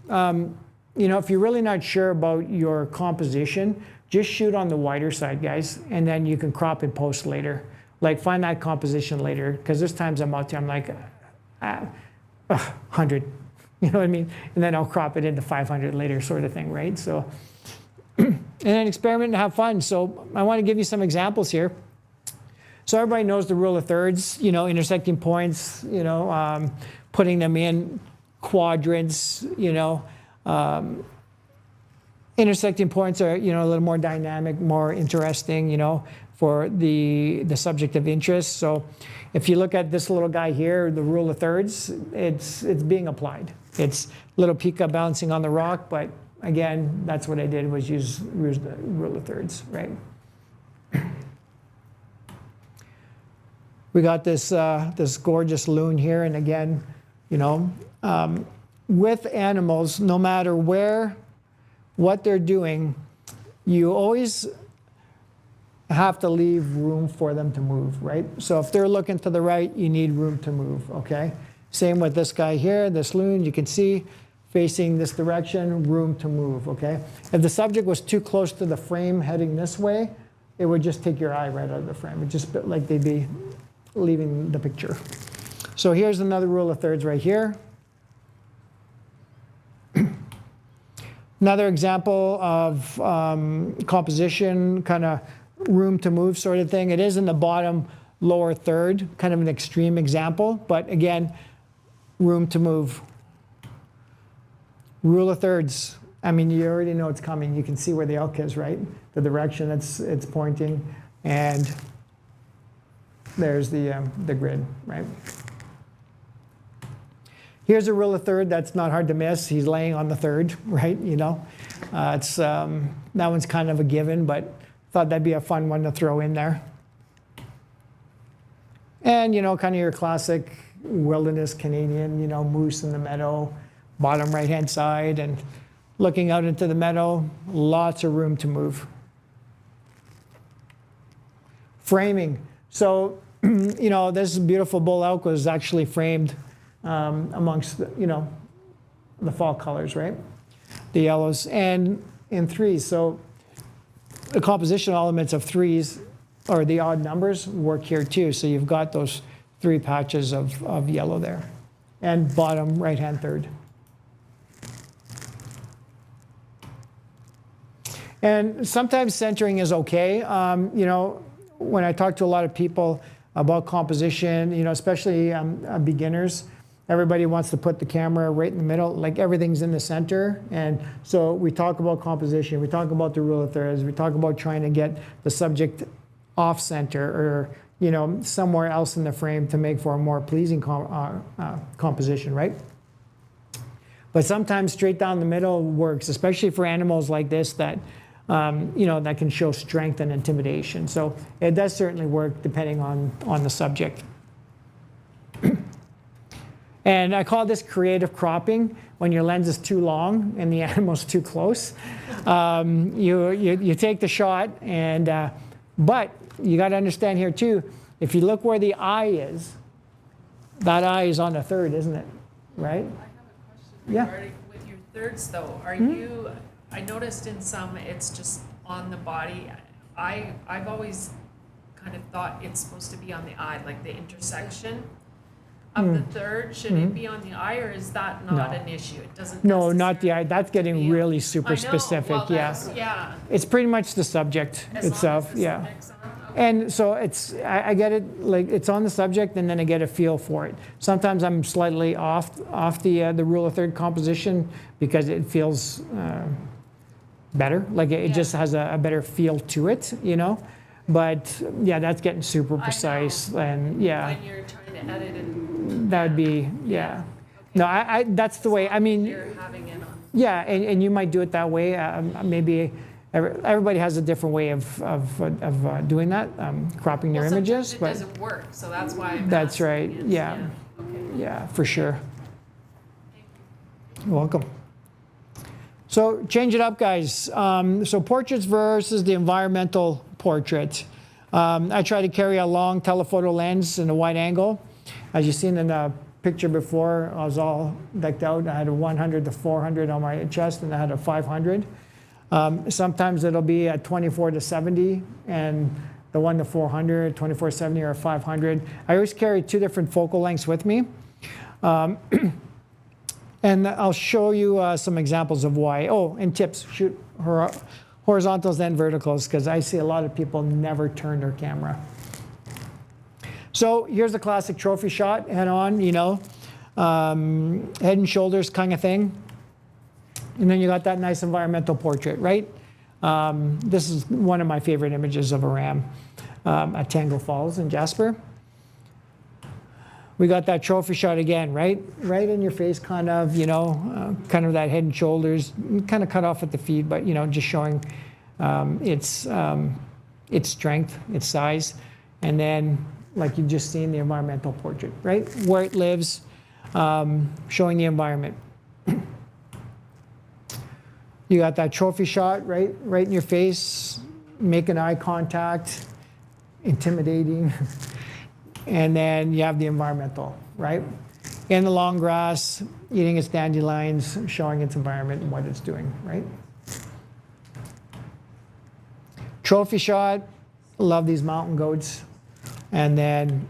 You know, if you're really not sure about your composition, just shoot on the wider side, guys, and then you can crop and post later. Like, find that composition later, because there's times I'm out there, I'm like, 100, you know what I mean? And then I'll crop it into 500 later, sort of thing, right? So, and then experiment and have fun. So I want to give you some examples here. So everybody knows the rule of thirds, you know, intersecting points, you know, putting them in quadrants, you know. Intersecting points are, you know, a little more dynamic, more interesting, you know, for the subject of interest. So if you look at this little guy here, the rule of thirds, it's being applied. It's little Pika bouncing on the rock, but again, that's what I did, was use the rule of thirds, right? We got this this gorgeous loon here, and again, you know, with animals, no matter what they're doing, you always have to leave room for them to move, right? So if they're looking to the right, you need room to move, okay? Same with this guy here, this loon, you can see facing this direction, room to move, okay? If the subject was too close to the frame heading this way, it would just take your eye right out of the frame. It's just like they'd be leaving the picture. So here's another rule of thirds right here. Another example of composition, kind of room to move sort of thing. It is in the bottom lower third, kind of an extreme example, but again, room to move. Rule of thirds. I mean, you already know it's coming. You can see where the elk is, right? The direction it's pointing, and there's the grid, right? Here's a rule of third that's not hard to miss. He's laying on the third, right? You know, it's that one's kind of a given, but thought that'd be a fun one to throw in there. And you know, kind of your classic wilderness Canadian, you know, moose in the meadow, bottom right-hand side, and looking out into the meadow, lots of room to move. Framing. So, you know, this beautiful bull elk was actually framed amongst, you know, the fall colors, right? The yellows and in threes. So the composition elements of threes, or the odd numbers, work here too. So you've got those three patches of yellow there. And bottom right-hand third. And sometimes centering is okay. You know, when I talk to a lot of people about composition, you know, especially beginners, everybody wants to put the camera right in the middle, like everything's in the center. And so we talk about composition, we talk about the rule of thirds, we talk about trying to get the subject off center, or, you know, somewhere else in the frame to make for a more pleasing composition, right? But sometimes straight down the middle works, especially for animals like this that, you know, that can show strength and intimidation. So it does certainly work depending on the subject. And I call this creative cropping, when your lens is too long and the animal's too close. You take the shot, and but you got to understand here too, if you look where the eye is, that eye is on the third, isn't it? Right? I have a question Yeah. regarding with your thirds though. Are you, I noticed in some it's just on the body. I've always kind of thought it's supposed to be on the eye, like the intersection of the third. Should it be on the eye, or is that not No. an issue? It doesn't No, not the eye. necessarily That's getting be- really I super know, specific. well, yeah. that's- yeah. It's pretty much the subject As itself. long as the Yeah. subject's on, And so I get it, like it's on the subject, and then I get a feel for it. Sometimes I'm slightly off the rule of third composition because it feels better, like it just has a better feel to it, you know. But yeah, that's getting super precise, and yeah, When you're trying to edit and. that would be yeah. No, I that's the way. I mean, You're having it on. yeah, and you might do it that way. Maybe everybody has a different way of doing that, cropping their Well, images. sometimes it But doesn't work, so that's why I'm that's asking right. is- Yeah, Okay. yeah, for sure. You're welcome. So change it up, guys. So portraits versus the environmental portrait. I try to carry a long telephoto lens and a wide angle. As you've seen in the picture before, I was all decked out. I had a 100 to 400 on my chest, and I had a 500. Sometimes it'll be a 24 to 70, and the 1 to 400, 24 70, or 500. I always carry two different focal lengths with me. And I'll show you some examples of why. Oh, and tips, shoot horizontals and verticals, because I see a lot of people never turn their camera. So here's a classic trophy shot, head on, you know, head and shoulders kind of thing. And then you got that nice environmental portrait, right? This is one of my favorite images of a ram at Tango Falls in Jasper. We got that trophy shot again, right? Right in your face, kind of, you know, kind of that head and shoulders, kind of cut off at the feet, but, you know, just showing its strength, its size. And then, like you've just seen, the environmental portrait, right? Where it lives, showing the environment. You got that trophy shot, right in your face, making eye contact, intimidating. And then you have the environmental, right? In the long grass, eating its dandelions, showing its environment and what it's doing, right? Trophy shot, love these mountain goats. And then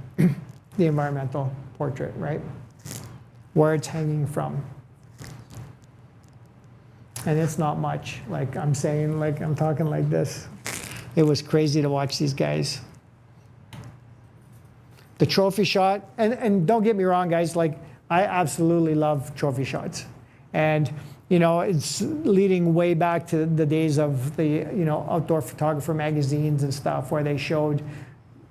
the environmental portrait, right? Where it's hanging from. And it's not much, like I'm saying, like I'm talking like this. It was crazy to watch these guys. The trophy shot, and don't get me wrong, guys, like I absolutely love trophy shots. And, you know, it's leading way back to the days of the, you know, outdoor photographer magazines and stuff where they showed,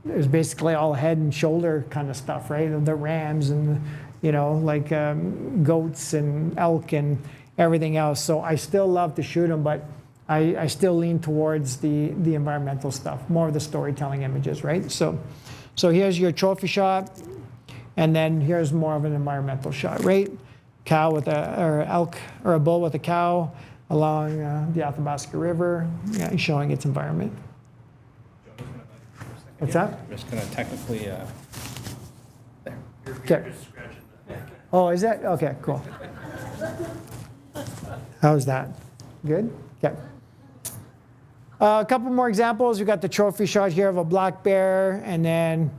it was basically all head and shoulder kind of stuff, right? The rams and, you know, like goats and elk and everything else. So I still love to shoot them, but I still lean towards the environmental stuff, more of the storytelling images, right? So here's your trophy shot, and then here's more of an environmental shot, right? Cow with or elk, or a bull with a cow along the Athabasca River, yeah, showing its environment. What's that? I'm just going to technically, there. Okay. Oh, is that? Okay, cool. How's that? Good? Okay. A couple more examples. We got the trophy shot here of a black bear, and then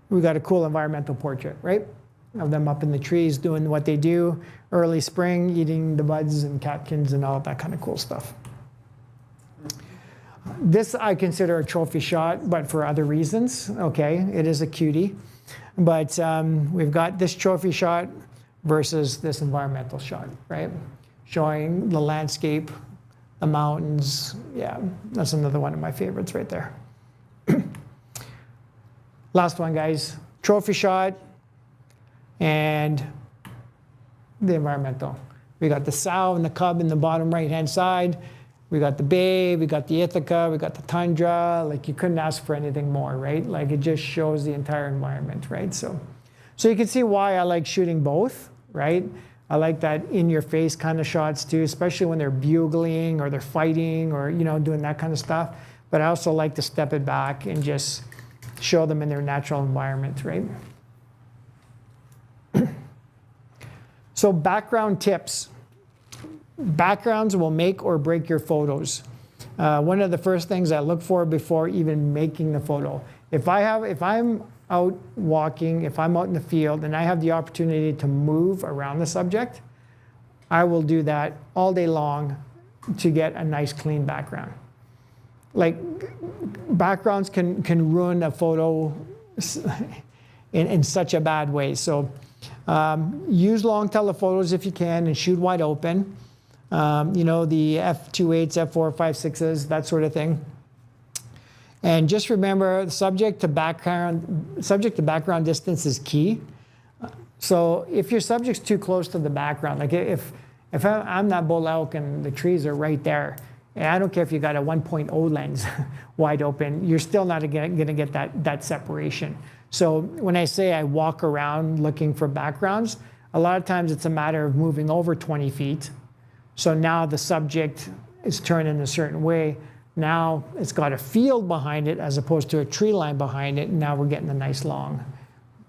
we got a cool environmental portrait, right? Of them up in the trees doing what they do, early spring, eating the buds and catkins and all that kind of cool stuff. This I consider a trophy shot, but for other reasons, okay? It is a cutie. But we've got this trophy shot versus this environmental shot, right? Showing the landscape, the mountains. Yeah, that's another one of my favorites right there. Last one, guys. Trophy shot and the environmental. We got the sow and the cub in the bottom right-hand side. We got the bay, we got the Ithaca, we got the tundra. Like, you couldn't ask for anything more, right? Like, it just shows the entire environment, right? So you can see why I like shooting both, right? I like that in-your-face kind of shots too, especially when they're bugling or they're fighting or, you know, doing that kind of stuff. But I also like to step it back and just show them in their natural environment, right? So background tips. Backgrounds will make or break your photos. One of the first things I look for before even making the photo. If I'm out walking, if I'm out in the field and I have the opportunity to move around the subject, I will do that all day long to get a nice clean background. Like, backgrounds can ruin a photo in such a bad way. So use long telephotos if you can and shoot wide open. You know, the f2.8s, f4.56s, that sort of thing. And just remember, the subject to background distance is key. So if your subject's too close to the background, like if I'm that bull elk and the trees are right there, and I don't care if you got a 1.0 lens wide open, you're still not going to get that separation. So when I say I walk around looking for backgrounds, a lot of times it's a matter of moving over 20 feet. So now the subject is turned in a certain way. Now it's got a field behind it as opposed to a tree line behind it. And now we're getting a nice long,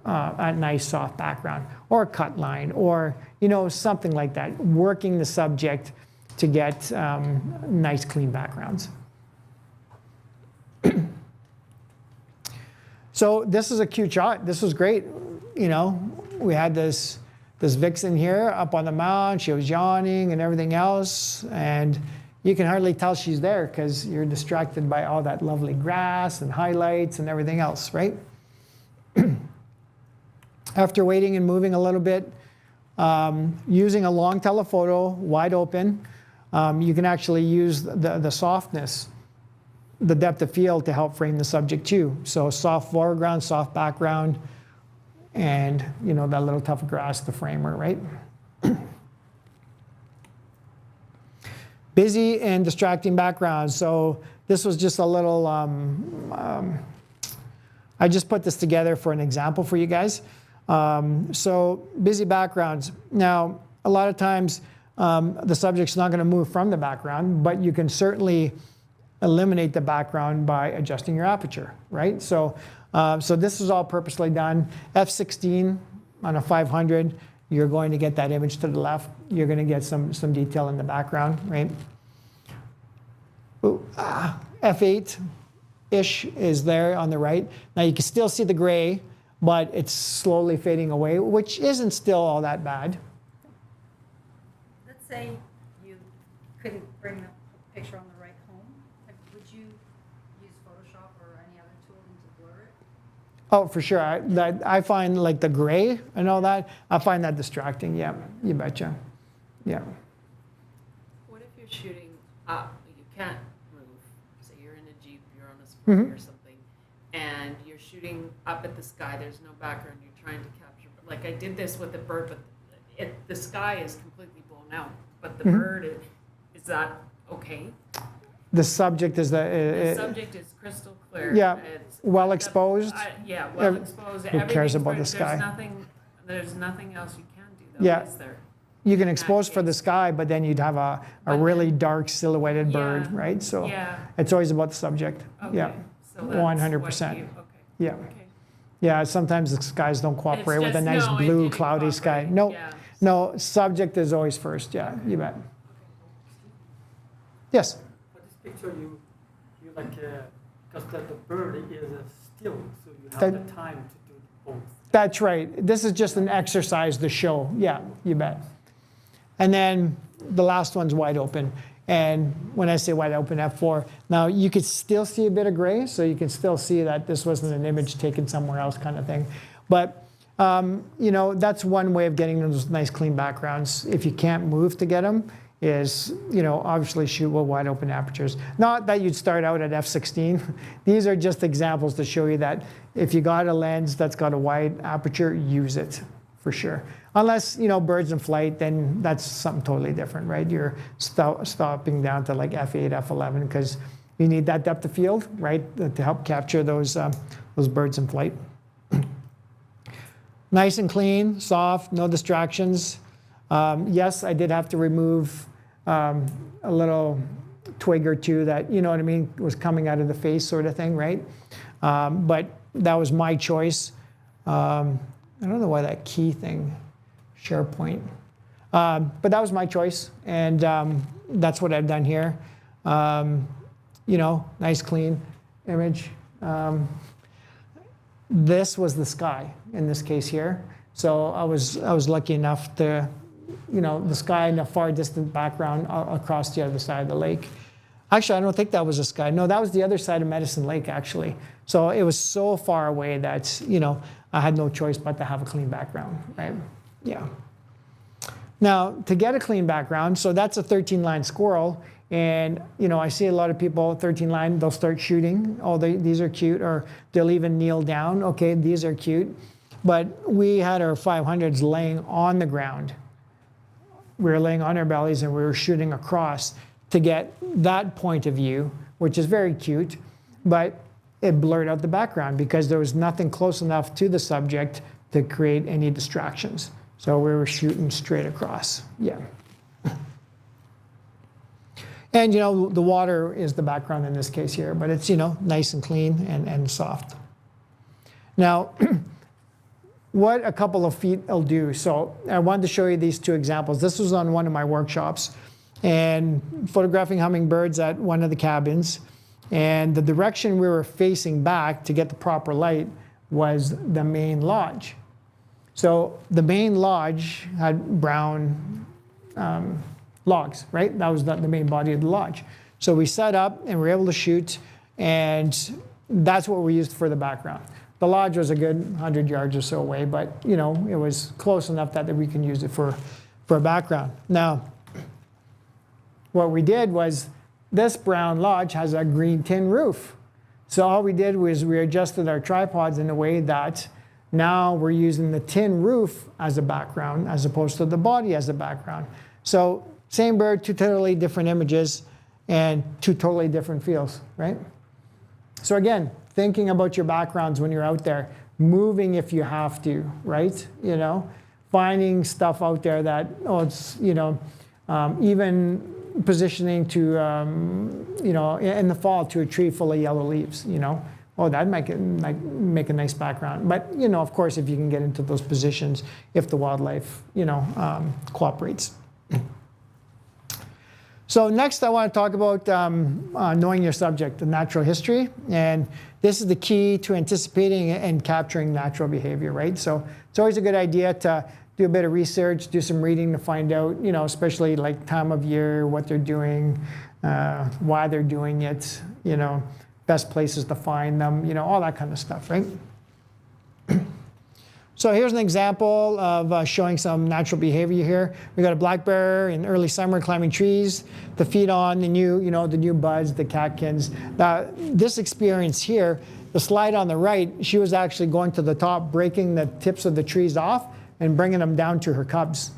a nice soft background, or a cut line, or you know, something like that. Working the subject to get nice clean backgrounds. So this is a cute shot. This was great. You know, we had this vixen here up on the mound. She was yawning and everything else, and you can hardly tell she's there because you're distracted by all that lovely grass and highlights and everything else, right? After waiting and moving a little bit, using a long telephoto, wide open, you can actually use the softness, the depth of field to help frame the subject too. So soft foreground, soft background, and you know, that little tuft of grass, the framer, right? Busy and distracting backgrounds. So this was just a little, I just put this together for an example for you guys. So busy backgrounds. Now, a lot of times the subject's not going to move from the background, but you can certainly eliminate the background by adjusting your aperture, right? So, so this is all purposely done. F16 on a 500, you're going to get that image to the left. You're going to get some detail in the background, right? Ooh, F8-ish is there on the right. Now you can still see the gray, but it's slowly fading away, which isn't still all that bad. Let's say you couldn't bring the picture on the right home. Would you use Photoshop or any other tool to blur it? Oh, for sure. I find like the gray and all that, I find that distracting. Yeah, you betcha. Yeah. What if you're shooting up, you can't move, say you're in a Jeep, you're on a Sprint or something, and you're shooting up at the sky, there's no background, you're trying to capture, like I did this with the bird, but the sky is completely blown out, but the bird, is that okay? The subject is The subject is crystal clear. Yeah, It's well exposed. Yeah, well exposed. Who cares about the There's sky? There's nothing else you can do though, Yeah. is there? You can expose for the sky, but then you'd have a really dark silhouetted bird, Yeah. right? So Yeah. it's always about the subject. Okay. Yeah, So that's 100%. what you- okay. yeah. Okay. Yeah, sometimes the skies don't cooperate with a just- nice no, it blue, didn't cloudy sky. cooperate, No, yeah. no, subject is always first. Yeah, you bet. Yes? For this picture, you like, because the bird is still, so you have That- the time to do both. That's right. This is just an exercise to show. Yeah, you bet. And then the last one's wide open. And when I say wide open, F4, now you could still see a bit of gray, so you can still see that this wasn't an image taken somewhere else kind of thing. But, you know, that's one way of getting those nice clean backgrounds. If you can't move to get them, is, you know, obviously shoot with wide open apertures. Not that you'd start out at f16. These are just examples to show you that if you got a lens that's got a wide aperture, use it for sure. Unless, you know, birds in flight, then that's something totally different, right? You're stopping down to like f8, f11, because you need that depth of field, right, to help capture those birds in flight. Nice and clean, soft, no distractions. Yes, I did have to remove a little twig or two that, you know what I mean, was coming out of the face sort of thing, right? But that was my choice. I don't know why that key thing, SharePoint. But that was my choice, and that's what I've done here. You know, nice clean image. This was the sky in this case here. So I was lucky enough to, you know, the sky in a far distant background across the other side of the lake. Actually, I don't think that was a sky. No, that was the other side of Medicine Lake, actually. So it was so far away that, you know, I had no choice but to have a clean background, right? Yeah. Now, to get a clean background, so that's a 13-line squirrel. And, you know, I see a lot of people, 13-line, they'll start shooting. Oh, these are cute. Or they'll even kneel down. Okay, these are cute. But we had our 500s laying on the ground. We were laying on our bellies and we were shooting across to get that point of view, which is very cute, but it blurred out the background because there was nothing close enough to the subject to create any distractions. So we were shooting straight across, yeah. And, you know, the water is the background in this case here, but it's, you know, nice and clean and soft. Now, what a couple of feet will do. So I wanted to show you these two examples. This was on one of my workshops and photographing hummingbirds at one of the cabins. And the direction we were facing back to get the proper light was the main lodge. So the main lodge had brown logs, right? That was the main body of the lodge. So we set up and we were able to shoot, and that's what we used for the background. The lodge was a good 100 yards or so away, but you know, it was close enough that we can use it for a background. Now, what we did was this brown lodge has a green tin roof. So all we did was we adjusted our tripods in a way that now we're using the tin roof as a background as opposed to the body as a background. So same bird, two totally different images and two totally different feels, right? So again, thinking about your backgrounds when you're out there, moving if you have to, right? You know, finding stuff out there that, oh, it's, you know, even positioning to, you know, in the fall to a tree full of yellow leaves, you know. Oh, that might make a nice background. But, you know, of course, if you can get into those positions, if the wildlife, you know, cooperates. So next I want to talk about knowing your subject, the natural history. And this is the key to anticipating and capturing natural behavior, right? So it's always a good idea to do a bit of research, do some reading to find out, you know, especially like time of year, what they're doing, why they're doing it, you know, best places to find them, you know, all that kind of stuff, right? So here's an example of showing some natural behavior here. We got a black bear in early summer climbing trees to feed on the new, you know, the new buds, the catkins. This experience here, the slide on the right, she was actually going to the top, breaking the tips of the trees off and bringing them down to her cubs.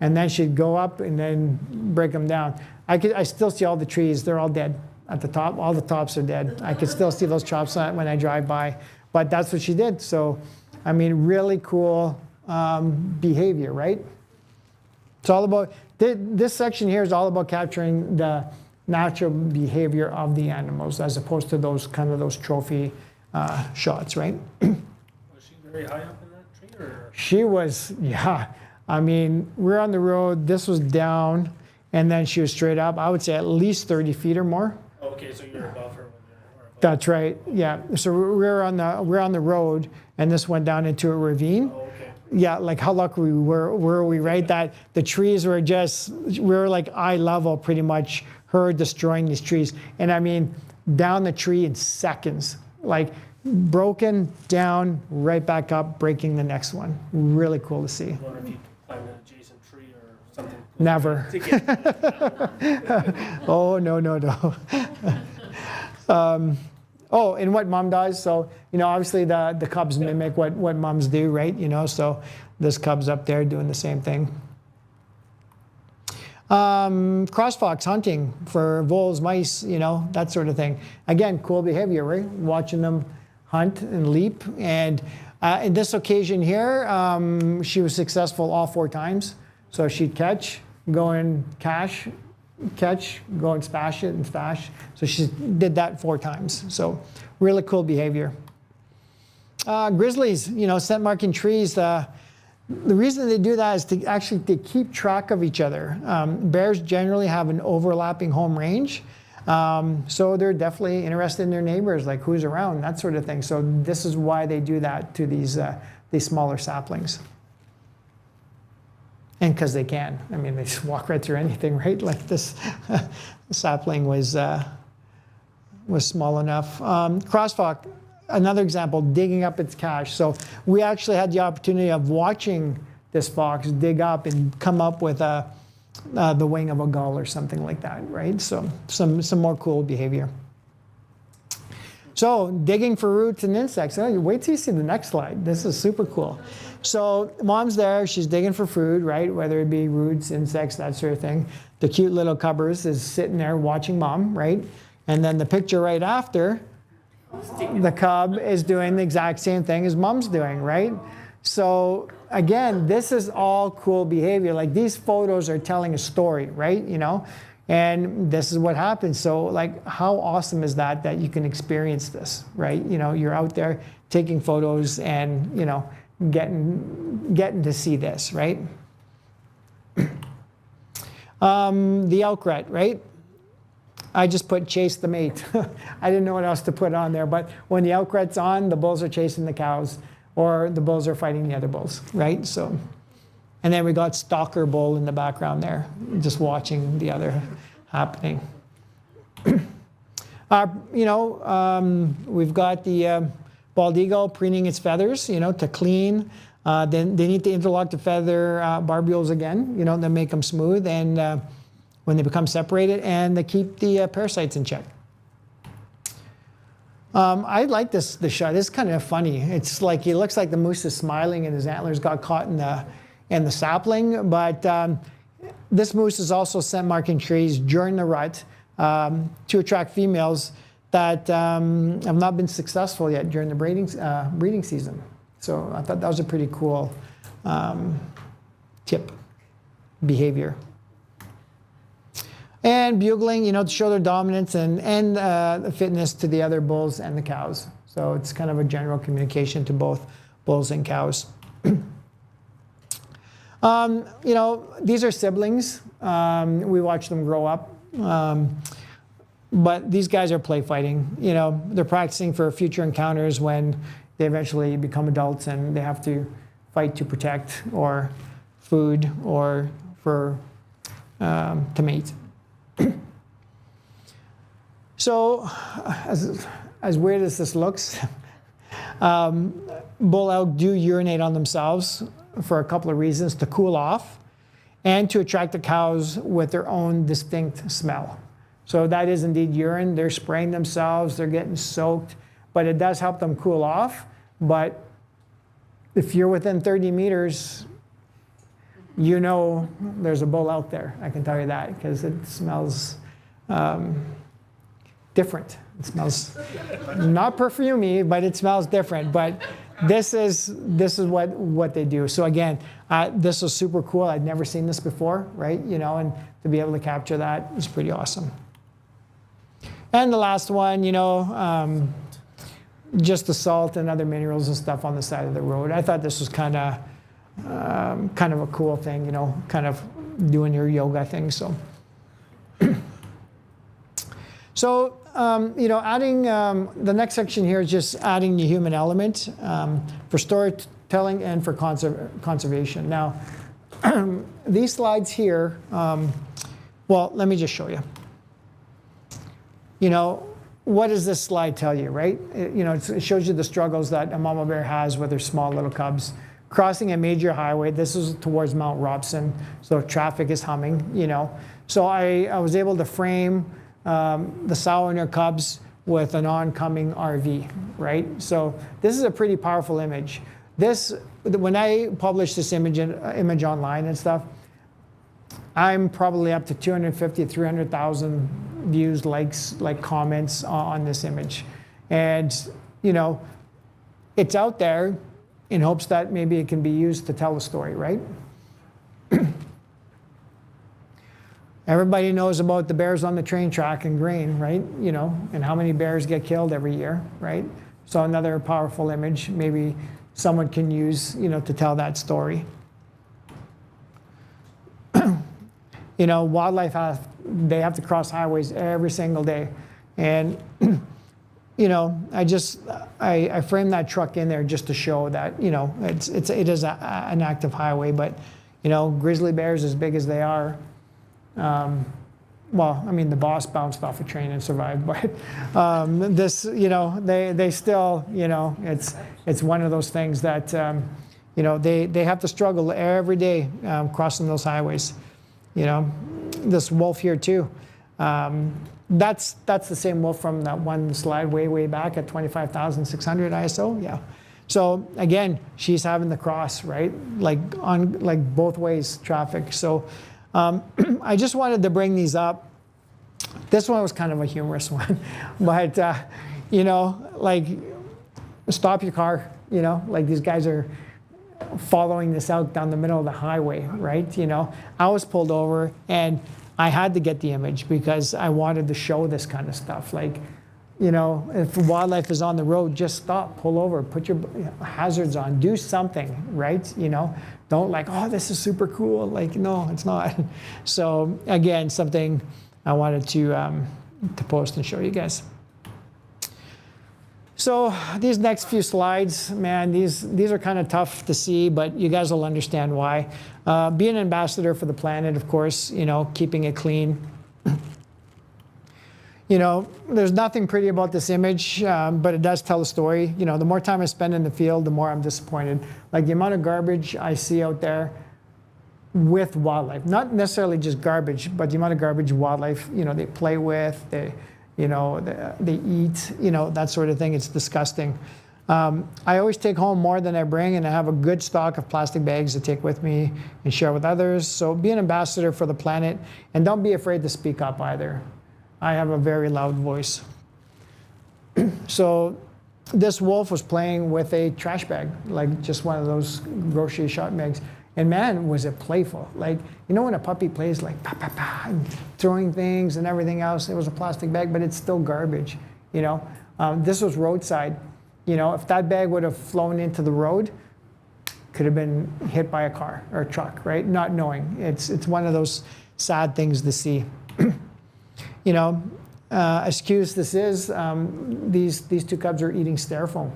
And then she'd go up and then break them down. I still see all the trees, they're all dead at the top. All the tops are dead. I can still see those chops when I drive by. But that's what she did. So, I mean, really cool behavior, right? It's all about, this section here is all about capturing the natural behavior of the animals as opposed to those kind of those trophy shots, right? Was she very high up in that tree? Or? She was, yeah. I mean, we're on the road, this was down, and then she was straight up. I would say at least 30 feet or more. Okay, so you're above her when you're above. That's right, yeah. So we're on the road, and this went down into a ravine. Oh, okay. Yeah, like how lucky were we, right? That the trees were we were like eye level pretty much, her destroying these trees. And I mean, down the tree in seconds, like broken down, right back up, breaking the next one. Really cool to see. I wonder if you climbed an adjacent tree or something. Never. To get Oh, no. Oh, and what mom does, so, you know, obviously the cubs mimic what moms do, right? You know, so this cub's up there doing the same thing. Crossfox hunting for voles, mice, you know, that sort of thing. Again, cool behavior, right? Watching them hunt and leap. And in this occasion here, she was successful all 4 times. So she'd catch, go and catch, go and spash it and spash. So she did that 4 times. So really cool behavior. Grizzlies, you know, scent marking trees. The reason they do that is to keep track of each other. Bears generally have an overlapping home range. So they're definitely interested in their neighbors, like who's around, that sort of thing. So this is why they do that to these smaller saplings. And because they can. I mean, they just walk right through anything, right? Like this sapling was small enough. Crosswalk, another example, digging up its cache. So we actually had the opportunity of watching this fox dig up and come up with the wing of a gull or something like that, right? So some more cool behavior. So digging for roots and insects. Oh, wait till you see the next slide. This is super cool. So mom's there, she's digging for food, right? Whether it be roots, insects, that sort of thing. The cute little cubbers is sitting there watching mom, right? And then the picture right after, the cub is doing the exact same thing as mom's doing, right? So again, this is all cool behavior. Like these photos are telling a story, right? You know, and this is what happens. So like, how awesome is that you can experience this, right? You know, you're out there taking photos and, you know, getting to see this, right? The elk rat, right? I just put chase the mate. I didn't know what else to put on there, but when the elk rat's on, the bulls are chasing the cows, or the bulls are fighting the other bulls, right? So, and then we got stalker bull in the background there, just watching the other happening. You know, we've got the bald eagle preening its feathers, you know, to clean. Then they need to interlock the feather barbules again, you know, to make them smooth, and when they become separated, and they keep the parasites in check. I like this shot. It's kind of funny. It's like it looks like the moose is smiling and his antlers got caught in the sapling. But this moose is also scent marking trees during the rut to attract females that have not been successful yet during the breeding season. So I thought that was a pretty cool tip behavior. And bugling, you know, to show their dominance and fitness to the other bulls and the cows. So it's kind of a general communication to both bulls and cows. You know, these are siblings. We watch them grow up. But these guys are play fighting. You know, they're practicing for future encounters when they eventually become adults and they have to fight to protect or food or for to mate. So, as weird as this looks, bull elk do urinate on themselves for a couple of reasons: to cool off and to attract the cows with their own distinct smell. So that is indeed urine. They're spraying themselves, they're getting soaked, but it does help them cool off. But if you're within 30 meters, you know there's a bull out there. I can tell you that, because it smells different. It smells not perfumey, but it smells different. But this is what they do. So again, this was super cool. I'd never seen this before, right? You know, and to be able to capture that is pretty awesome. And the last one, you know, just the salt and other minerals and stuff on the side of the road. I thought this was kind of a cool thing, you know, kind of doing your yoga thing. So, you know, adding the next section here is just adding the human element for storytelling and for conservation. Now, these slides here, well, let me just show you. You know, what does this slide tell you, right? You know, it shows you the struggles that a mama bear has with her small little cubs. Crossing a major highway, this is towards Mount Robson, so traffic is humming, you know. So I was able to frame the sow and her cubs with an oncoming RV, right? So this is a pretty powerful image. This, when I publish this image online and stuff, I'm probably up to 250, 300,000 views, likes, comments on this image. And, you know, it's out there in hopes that maybe it can be used to tell a story, right? Everybody knows about the bears on the train track and grain, right? You know, and how many bears get killed every year, right? So another powerful image maybe someone can use, you know, to tell that story. You know, wildlife they have to cross highways every single day. And, you know, I framed that truck in there just to show that, you know, it is an active highway, but You know, grizzly bears as big as they are. Well, I mean, the boss bounced off a train and survived, but this, you know, they still, you know, it's one of those things that, you know, they have to struggle every day crossing those highways. You know, this wolf here too. That's the same wolf from that one slide way back at 25,600 ISO. Yeah. So again, she's having the cross, right? Like on both ways traffic. So I just wanted to bring these up. This one was kind of a humorous one, but you know, like stop your car. You know, like these guys are following this out down the middle of the highway, right? You know, I was pulled over and I had to get the image because I wanted to show this kind of stuff. Like, you know, if wildlife is on the road, just stop, pull over, put your hazards on, do something, right? You know, don't like, oh, this is super cool. Like, no, it's not. So again, something I wanted to post and show you guys. So these next few slides, man, these are kind of tough to see, but you guys will understand why. Be an ambassador for the planet, of course, you know, keeping it clean. You know, there's nothing pretty about this image, but it does tell a story. You know, the more time I spend in the field, the more I'm disappointed. Like the amount of garbage I see out there with wildlife, not necessarily just garbage, but the amount of garbage wildlife, you know, they play with, they eat, you know, that sort of thing. It's disgusting. I always take home more than I bring, and I have a good stock of plastic bags to take with me and share with others. So be an ambassador for the planet, and don't be afraid to speak up either. I have a very loud voice. So this wolf was playing with a trash bag, like just one of those grocery shop bags. And man, was it playful. Like, you know when a puppy plays like pa, pa, pa, and throwing things and everything else, it was a plastic bag, but it's still garbage, you know? This was roadside. You know, if that bag would have flown into the road, could have been hit by a car or a truck, right? Not knowing. It's one of those sad things to see. You know, excuse this is, these two cubs are eating styrofoam.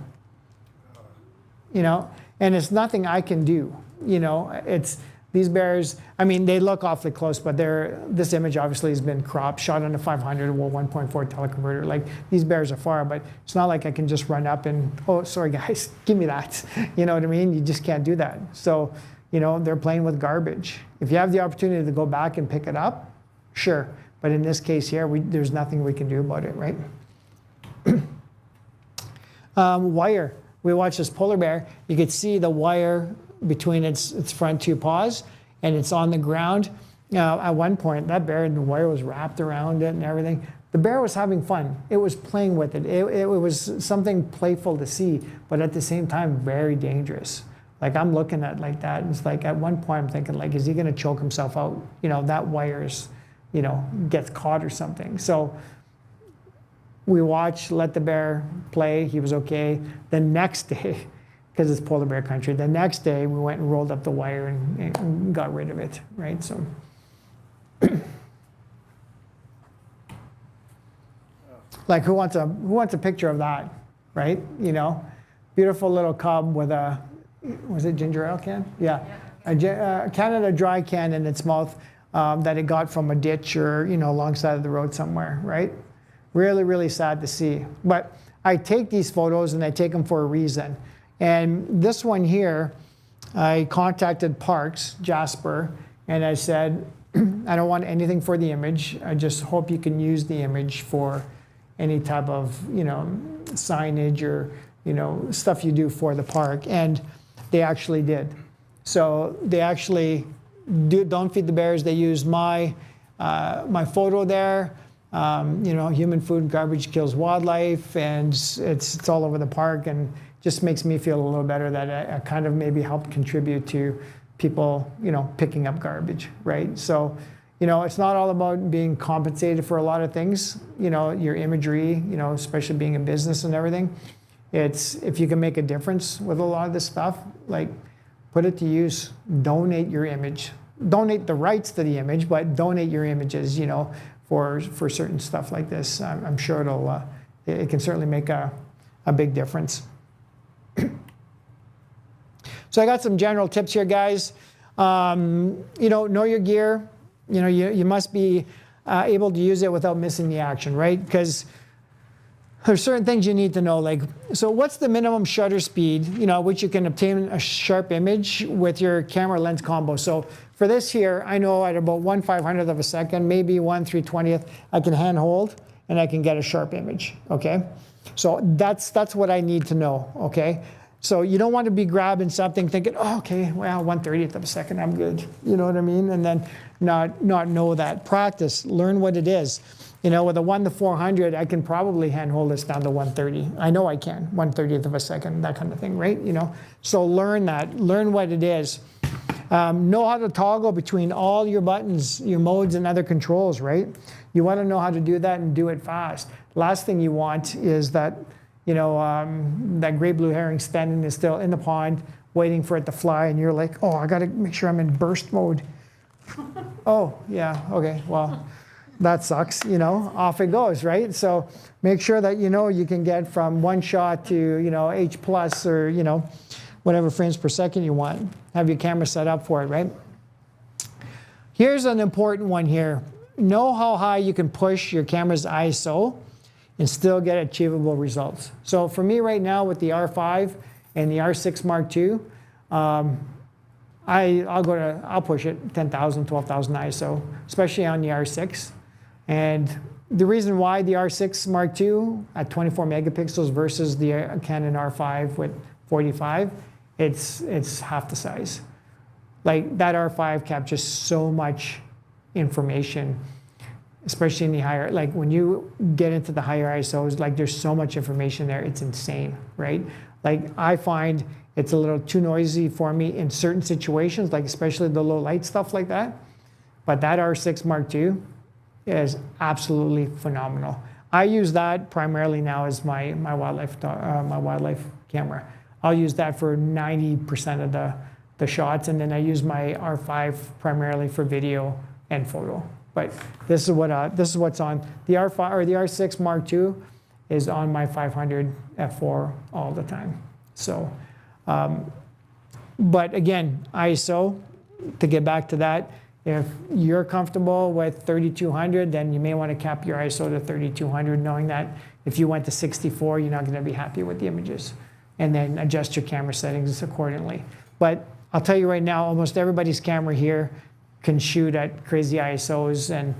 You know, and it's nothing I can do. You know, it's these bears, I mean, they look awfully close, but this image obviously has been cropped, shot on a 500 or 1.4 teleconverter. Like, these bears are far, but it's not like I can just run up and, oh, sorry guys, give me that. You know what I mean? You just can't do that. So, you know, they're playing with garbage. If you have the opportunity to go back and pick it up, sure. But in this case here, there's nothing we can do about it, right? Wire. We watched this polar bear. You could see the wire between its front two paws, and it's on the ground. At one point, that bear, the wire was wrapped around it and everything. The bear was having fun. It was playing with it. It was something playful to see, but at the same time, very dangerous. Like, I'm looking at like that, and it's like at one point I'm thinking, like, is he gonna choke himself out? You know, that wire's, you know, gets caught or something. So we watched, let the bear play. He was okay. The next day, because it's polar bear country, the next day we went and rolled up the wire and got rid of it, right? So. Like, who wants a picture of that, right? You know, beautiful little cub with a, was it ginger ale can? Yeah, a Canada Dry can in its mouth that it got from a ditch or, you know, alongside of the road somewhere, right? Really, really sad to see. But I take these photos and I take them for a reason. And this one here, I contacted Parks, Jasper, and I said, I don't want anything for the image. I just hope you can use the image for any type of, you know, signage or, you know, stuff you do for the park. And they actually did. So they actually don't feed the bears. They used my photo there. You know, human food garbage kills wildlife, and it's all over the park, and just makes me feel a little better that I kind of maybe helped contribute to people, you know, picking up garbage, right? So, you know, it's not all about being compensated for a lot of things, you know, your imagery, you know, especially being in business and everything. It's, if you can make a difference with a lot of this stuff, like, put it to use. Donate your image. Donate the rights to the image, but donate your images, you know, for certain stuff like this. I'm sure it can certainly make a big difference. So I got some general tips here, guys. Know your gear. You must be able to use it without missing the action, right? Because there's certain things you need to know, like, so what's the minimum shutter speed, which you can obtain a sharp image with your camera lens combo. So for this here, I know at about 1/500th of a second, maybe 1/320th, I can hand hold and I can get a sharp image, okay? So that's what I need to know, okay? So you don't want to be grabbing something thinking, oh, okay, well, 1/30th of a second, I'm good. You know what I mean? And then not know that. Practice, learn what it is. With a 1/400, I can probably handhold this down to 1/30. I know I can, 1/30th of a second, that kind of thing, right? So learn that, learn what it is. Know how to toggle between all your buttons, your modes and other controls, right? You want to know how to do that and do it fast. Last thing you want is that, that gray blue herring standing still in the pond, waiting for it to fly, and you're like, oh, I got to make sure I'm in burst mode. Oh, yeah, okay, well, that sucks, off it goes, right? So make sure that you can get from one shot to, H plus or, whatever frames per second you want. Have your camera set up for it, right? Here's an important one here. Know how high you can push your camera's ISO and still get achievable results. So for me right now with the R5 and the R6 Mark II, I'll push it 10,000, 12,000 ISO, especially on the R6. And the reason why the R6 Mark II at 24 megapixels versus the Canon R5 with 45, it's half the size. Like that R5 captures so much information, especially in the higher, like when you get into the higher ISOs, like there's so much information there, it's insane, right? Like I find it's a little too noisy for me in certain situations, like especially the low light stuff like that. But that R6 Mark II is absolutely phenomenal. I use that primarily now as my wildlife camera. I'll use that for 90% of the shots, and then I use my R5 primarily for video and photo. But this is what's on the R5 or the R6 Mark II is on my 500 f4 all the time. So, but again, ISO. To get back to that, if you're comfortable with 3200, then you may want to cap your ISO to 3200, knowing that if you went to 64, you're not going to be happy with the images, and then adjust your camera settings accordingly. But I'll tell you right now, almost everybody's camera here can shoot at crazy ISOs, and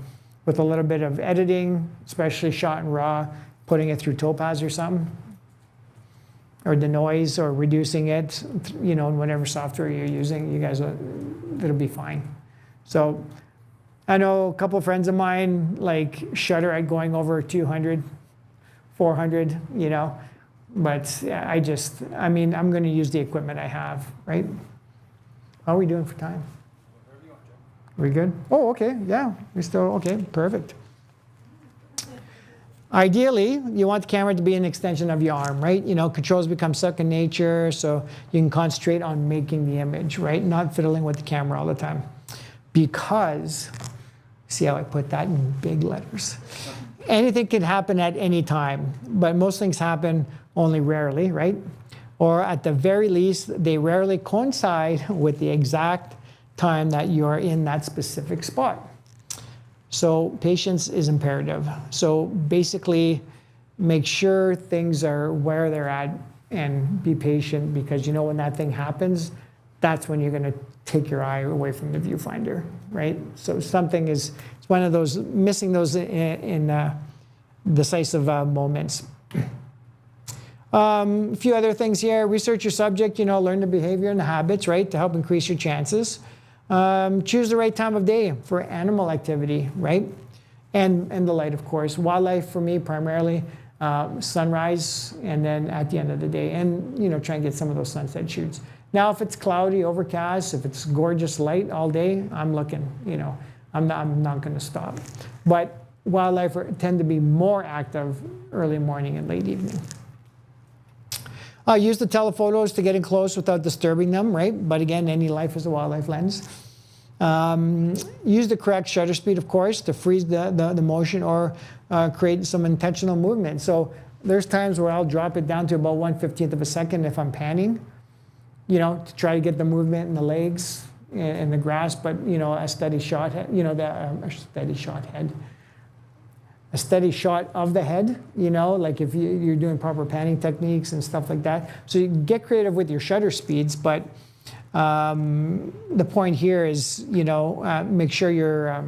with a little bit of editing, especially shot in RAW, putting it through Topaz or something, or denoise, or reducing it, in whatever software you're using, it'll be fine. So I know a couple of friends of mine like shutter at going over 200, 400, but I'm going to use the equipment I have, right? How are we doing for time? Are we good? Oh, okay, yeah, we're still, okay, perfect. Ideally, you want the camera to be an extension of your arm, right? Controls become second nature, so you can concentrate on making the image, right? Not fiddling with the camera all the time. Because, see how I put that in big letters? Anything can happen at any time, but most things happen only rarely, right? Or at the very least, they rarely coincide with the exact time that you're in that specific spot. So patience is imperative. So basically, make sure things are where they're at and be patient, because when that thing happens, that's when you're going to take your eye away from the viewfinder, right? So it's one of those, missing those in decisive moments. A few other things here. Research your subject, learn the behavior and the habits, right, to help increase your chances. Choose the right time of day for animal activity, right? And the light, of course. Wildlife, for me, primarily sunrise, and then at the end of the day. And, try and get some of those sunset shoots. Now, if it's cloudy, overcast, if it's gorgeous light all day, I'm looking, I'm not going to stop. But wildlife tend to be more active early morning and late evening. Use the telephotos to get in close without disturbing them, right? But again, any life is a wildlife lens. Use the correct shutter speed, of course, to freeze the motion or create some intentional movement. So there's times where I'll drop it down to about 1/15th of a second if I'm panning, to try to get the movement in the legs, in the grass, but a steady shot, a steady shot head. A steady shot of the head, like if you're doing proper panning techniques and stuff like that. So you get creative with your shutter speeds, but the point here is, make sure you're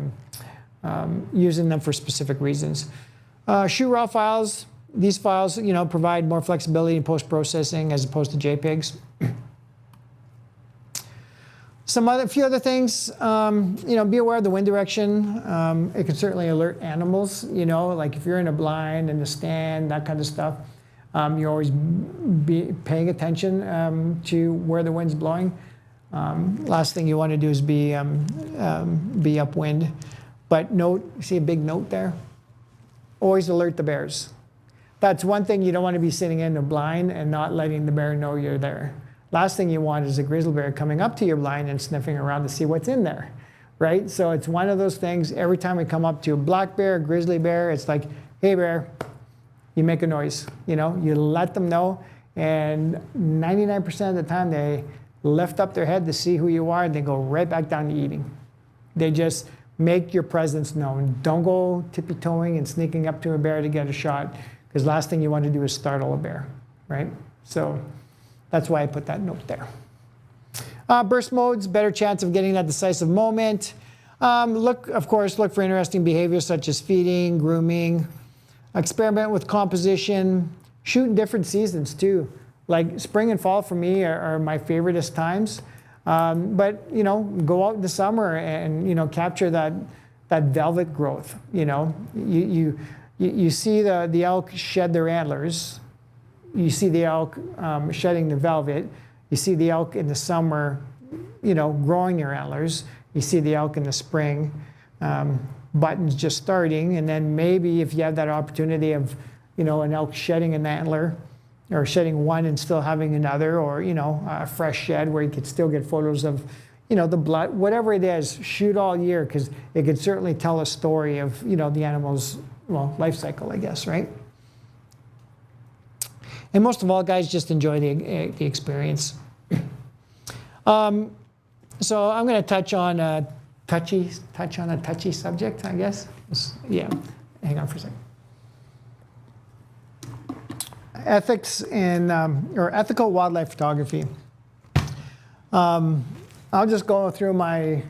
using them for specific reasons. Shoot raw files. These files, provide more flexibility in post-processing as opposed to JPEGs. A few other things, be aware of the wind direction. It can certainly alert animals, like if you're in a blind, in the stand, that kind of stuff. You're always be paying attention to where the wind's blowing. Last thing you want to do is be upwind. But note, see a big note there? Always alert the bears. That's one thing you don't want to be sitting in the blind and not letting the bear know you're there. Last thing you want is a grizzly bear coming up to your blind and sniffing around to see what's in there, right? So it's one of those things, every time we come up to a black bear, grizzly bear, it's like, hey bear, you make a noise, you let them know, and 99% of the time they lift up their head to see who you are and they go right back down to eating. They just make your presence known. Don't go tippy-toeing and sneaking up to a bear to get a shot, because last thing you want to do is startle a bear, right? So that's why I put that note there. Burst modes, better chance of getting that decisive moment. Look for interesting behaviors such as feeding, grooming. Experiment with composition. Shoot in different seasons too. Like spring and fall for me are my favoriteest times. But go out in the summer and capture that velvet growth. You see the elk shed their antlers. You see the elk shedding the velvet. You see the elk in the summer, growing their antlers. You see the elk in the spring, buttons just starting. And then maybe if you have that opportunity of, an elk shedding an antler, or shedding one and still having another, or, a fresh shed where you could still get photos of, the blood, whatever it is, shoot all year, because it could certainly tell a story of, the animal's, life cycle, I guess, right? And most of all, guys, just enjoy the experience. So I'm going to touch on a touchy subject, I guess. Yeah, hang on for a second. Ethics and or ethical wildlife photography. I'll just go through my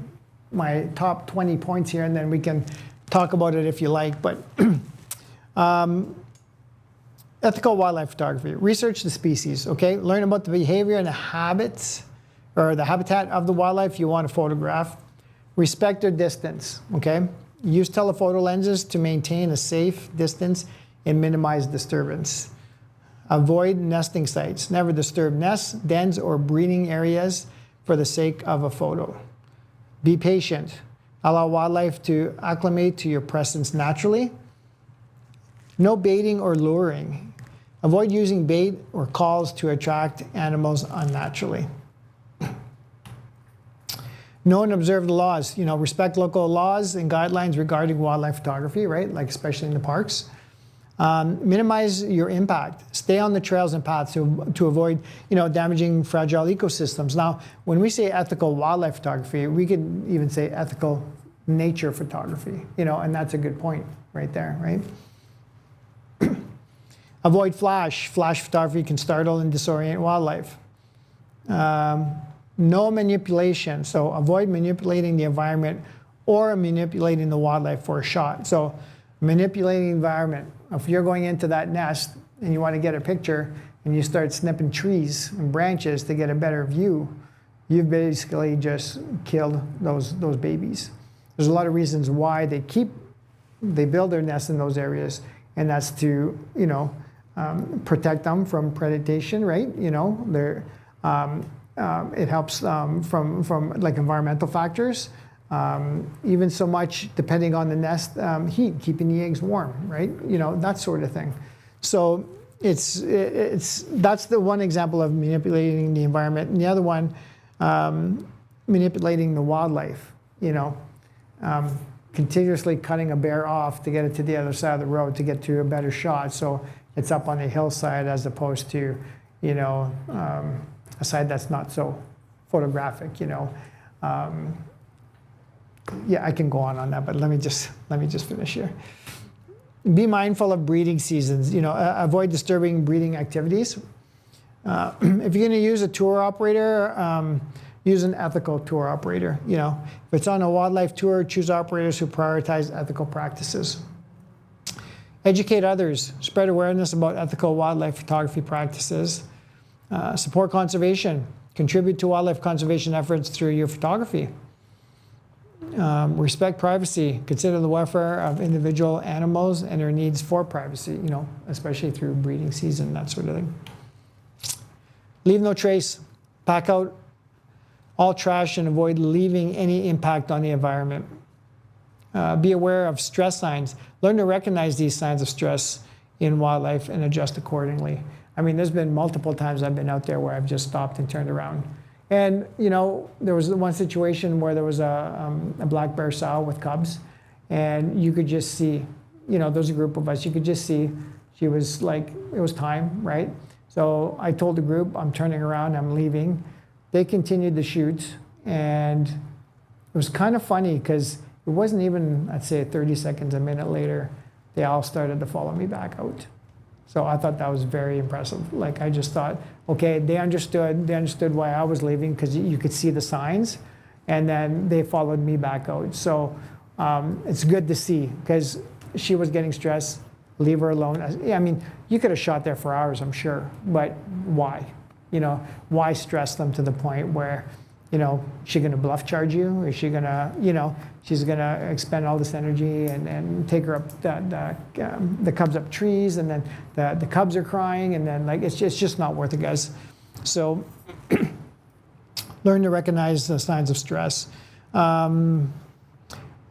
top 20 points here, and then we can talk about it if you like. But ethical wildlife photography. Research the species, okay? Learn about the behavior and the habits, or the habitat of the wildlife you want to photograph. Respect their distance, okay? Use telephoto lenses to maintain a safe distance and minimize disturbance. Avoid nesting sites. Never disturb nests, dens, or breeding areas for the sake of a photo. Be patient. Allow wildlife to acclimate to your presence naturally. No baiting or luring. Avoid using bait or calls to attract animals unnaturally. Know and observe the laws. Respect local laws and guidelines regarding wildlife photography, right? Like especially in the parks. Minimize your impact. Stay on the trails and paths to avoid, damaging fragile ecosystems. Now, when we say ethical wildlife photography, we could even say ethical nature photography, and that's a good point right there, right? Avoid flash. Flash photography can startle and disorient wildlife. No manipulation. So avoid manipulating the environment or manipulating the wildlife for a shot. So manipulating the environment. If you're going into that nest and you want to get a picture and you start snipping trees and branches to get a better view, you've basically just killed those babies. There's a lot of reasons why they build their nests in those areas, and that's to, protect them from predation, right? It helps from like environmental factors. Even so much, depending on the nest, heat, keeping the eggs warm, right? That sort of thing. So that's the one example of manipulating the environment. And the other one, manipulating the wildlife, continuously cutting a bear off to get it to the other side of the road to get to a better shot. So it's up on a hillside as opposed to, a side that's not so photographic, Yeah, I can go on that, but let me just finish here. Be mindful of breeding seasons. Avoid disturbing breeding activities. If you're going to use a tour operator, use an ethical tour operator. If it's on a wildlife tour, choose operators who prioritize ethical practices. Educate others. Spread awareness about ethical wildlife photography practices. Support conservation. Contribute to wildlife conservation efforts through your photography. Respect privacy. Consider the welfare of individual animals and their needs for privacy, especially through breeding season, that sort of thing. Leave no trace. Pack out all trash and avoid leaving any impact on the environment. Be aware of stress signs. Learn to recognize these signs of stress in wildlife and adjust accordingly. I mean, there's been multiple times I've been out there where I've just stopped and turned around. And, there was one situation where there was a black bear sow with cubs, and you could just see, there was a group of us, you could just see she was like, it was time, right? So I told the group, I'm turning around, I'm leaving. They continued the shoot, and it was kind of funny because it wasn't even, I'd say 30 seconds, a minute later, they all started to follow me back out. So I thought that was very impressive. Like, I just thought, okay, they understood why I was leaving because you could see the signs, and then they followed me back out. So it's good to see because she was getting stressed. Leave her alone. I mean, you could have shot there for hours, I'm sure, but why? Why stress them to the point where, she's going to bluff charge you? Is she going to, she's going to expend all this energy and take her up the cubs up trees, and then the cubs are crying, and then it's just not worth it, guys. So learn to recognize the signs of stress.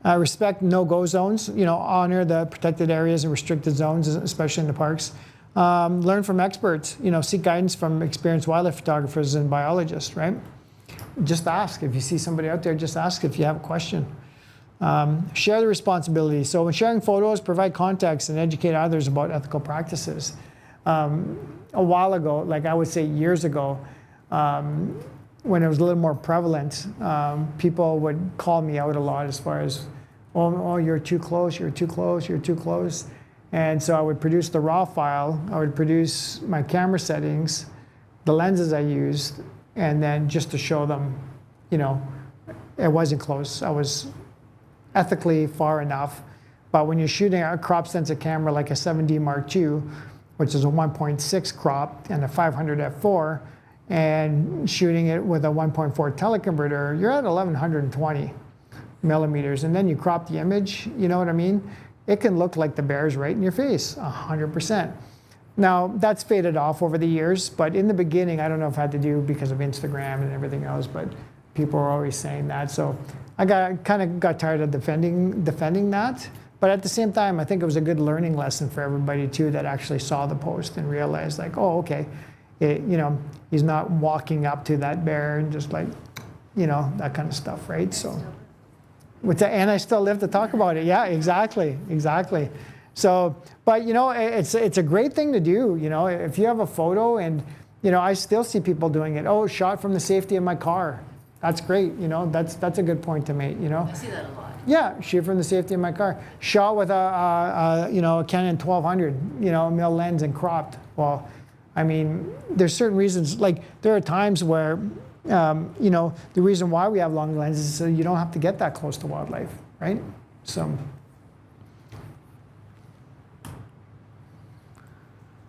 Respect no-go zones. Honor the protected areas and restricted zones, especially in the parks. Learn from experts. Seek guidance from experienced wildlife photographers and biologists, right? Just ask. If you see somebody out there, just ask if you have a question. Share the responsibility. So when sharing photos, provide context and educate others about ethical practices. A while ago, like I would say years ago, when it was a little more prevalent, people would call me out a lot as far as, oh, you're too close, you're too close, you're too close. And so I would produce the raw file, I would produce my camera settings, the lenses I used, and then just to show them, it wasn't close. I was ethically far enough. But when you're shooting a crop sensor camera like a 7D Mark II, which is a 1.6 crop and a 500 f4, and shooting it with a 1.4 teleconverter, you're at 1120 millimeters, and then you crop the image, you know what I mean? It can look like the bear's right in your face, 100%. Now, that's faded off over the years, but in the beginning, I don't know if it had to do because of Instagram and everything else, but people were always saying that. So I kind of got tired of defending that. But at the same time, I think it was a good learning lesson for everybody too that actually saw the post and realized like, oh, okay, he's not walking up to that bear and just like, that kind of stuff, right? So, and I still live to talk about it. Yeah, exactly. So, but it's a great thing to do. If you have a photo, and I still see people doing it. Oh, shot from the safety of my car. That's great. That's a good point to make. I see that a lot. Yeah, shoot from the safety of my car. Shot with a Canon 1200 mil lens and cropped. Well, I mean, there's certain reasons. Like there are times where the reason why we have long lenses is so you don't have to get that close to wildlife, right? So.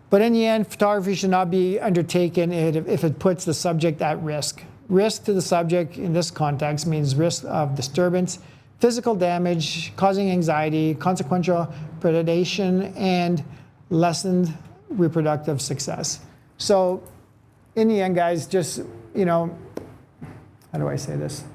But in the end, photography should not be undertaken if it puts the subject at risk. Risk to the subject in this context means risk of disturbance, physical damage, causing anxiety, consequential predation, and lessened reproductive success. So in the end, guys, just, how do I say this?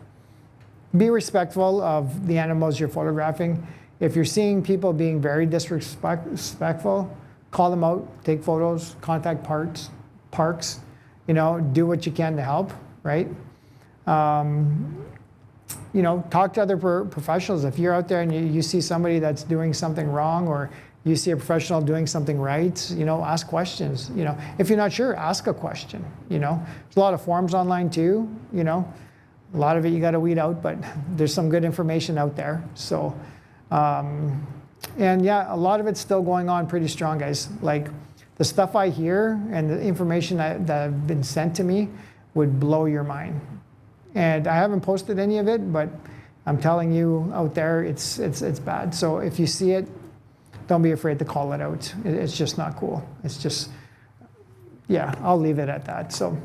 Be respectful of the animals you're photographing. If you're seeing people being very disrespectful, call them out, take photos, contact parks, do what you can to help, right? Talk to other professionals. If you're out there and you see somebody that's doing something wrong, or you see a professional doing something right, ask questions. If you're not sure, ask a question. There's a lot of forums online too, A lot of it you got to weed out, but there's some good information out there. So, and yeah, a lot of it's still going on pretty strong, guys. Like the stuff I hear and the information that have been sent to me would blow your mind. And I haven't posted any of it, but I'm telling you out there, it's bad. So if you see it, don't be afraid to call it out. It's just not cool. It's just, yeah, I'll leave it at that. So,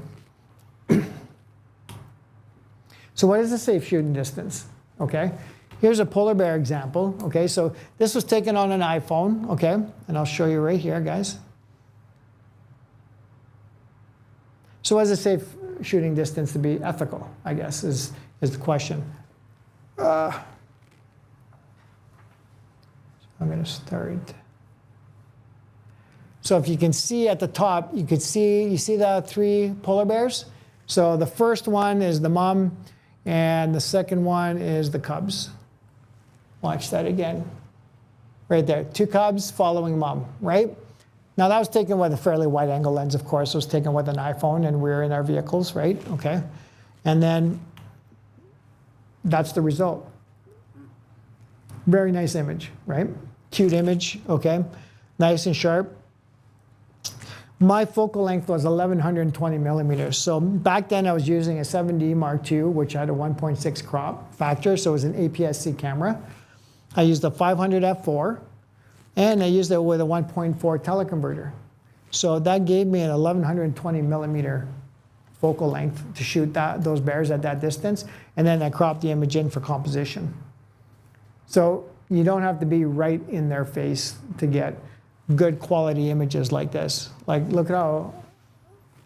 so what is a safe shooting distance? Okay, here's a polar bear example. Okay, so this was taken on an iPhone. Okay, and I'll show you right here, guys. So what is a safe shooting distance to be ethical, I guess, is the question. I'm going to start. So if you can see at the top, you see the 3 polar bears? So the first one is the mom, and the second one is the cubs. Watch that again. Right there, 2 cubs following mom, right? Now that was taken with a fairly wide angle lens, of course. It was taken with an iPhone, and we're in our vehicles, right? Okay. And then that's the result. Very nice image, right? Cute image, okay? Nice and sharp. My focal length was 1120 millimeters. So back then I was using a 7D Mark II, which had a 1.6 crop factor, so it was an APS-C camera. I used a 500 f4, and I used it with a 1.4 teleconverter. So that gave me an 1120 millimeter focal length to shoot those bears at that distance, and then I cropped the image in for composition. So you don't have to be right in their face to get good quality images like this. Like, look at how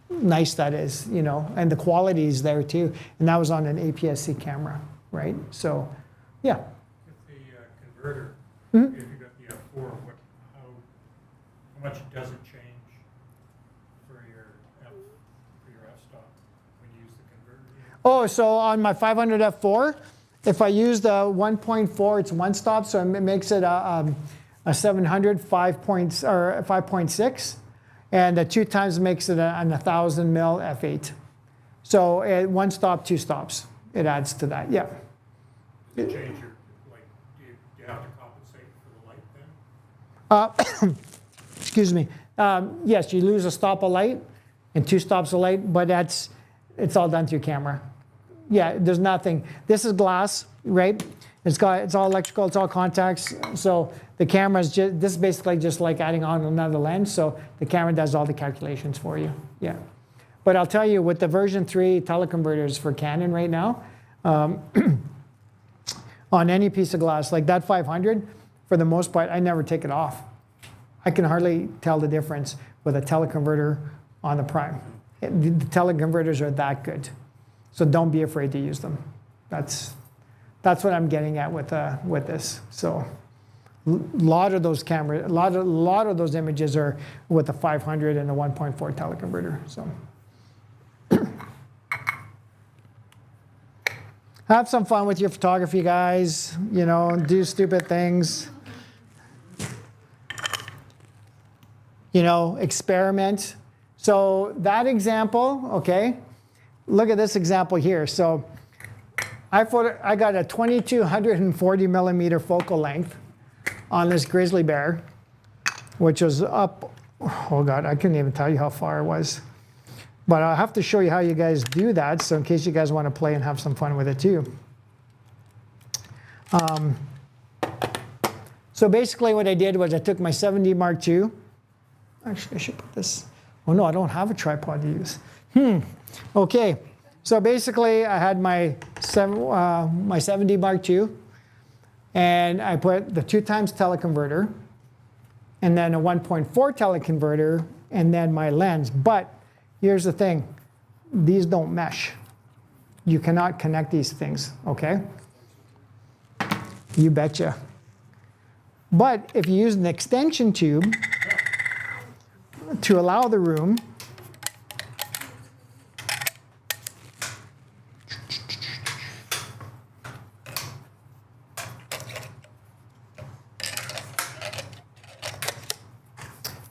nice that is, you know, and the quality is there too. And that was on an APS-C camera, right? So, yeah. With the converter, Mm-hmm. if you got the F4, how much does it change for your f-stop when you use the converter? Oh, so on my 500 f4, if I use the 1.4, it's one stop, so it makes it a 700 5.6, and the 2 times makes it an 1000 mil f8. So one stop, 2 stops. It adds to that, yeah. Does it change your, like, do you have to compensate for the light then? Excuse me. Yes, you lose a stop of light and 2 stops of light, but it's all done through camera. Yeah, there's nothing. This is glass, right? It's all electrical, it's all contacts. So the camera's just, this is basically just like adding on another lens. So the camera does all the calculations for you. Yeah. But I'll tell you, with the version 3 teleconverters for Canon right now, on any piece of glass, like that 500, for the most part, I never take it off. I can hardly tell the difference with a teleconverter on the Prime. The teleconverters are that good. So don't be afraid to use them. That's what I'm getting at with this. So a lot of those cameras, a lot of those images are with the 500 and the 1.4 teleconverter. So have some fun with your photography, guys. You know, do stupid things. You know, experiment. So that example, okay. Look at this example here. So I got a 2240 millimeter focal length on this grizzly bear, which was up, oh God, I couldn't even tell you how far it was. But I'll have to show you how you guys do that, so in case you guys want to play and have some fun with it too. So basically what I did was I took my 7D Mark II. Actually, I should put this, oh no, I don't have a tripod to use. Okay, so basically I had my 7D Mark II, and I put the 2 times teleconverter, and then a 1.4 teleconverter, and then my lens. But here's the thing, these don't mesh. You cannot connect these things, okay? You betcha. But if you use an extension tube to allow the room,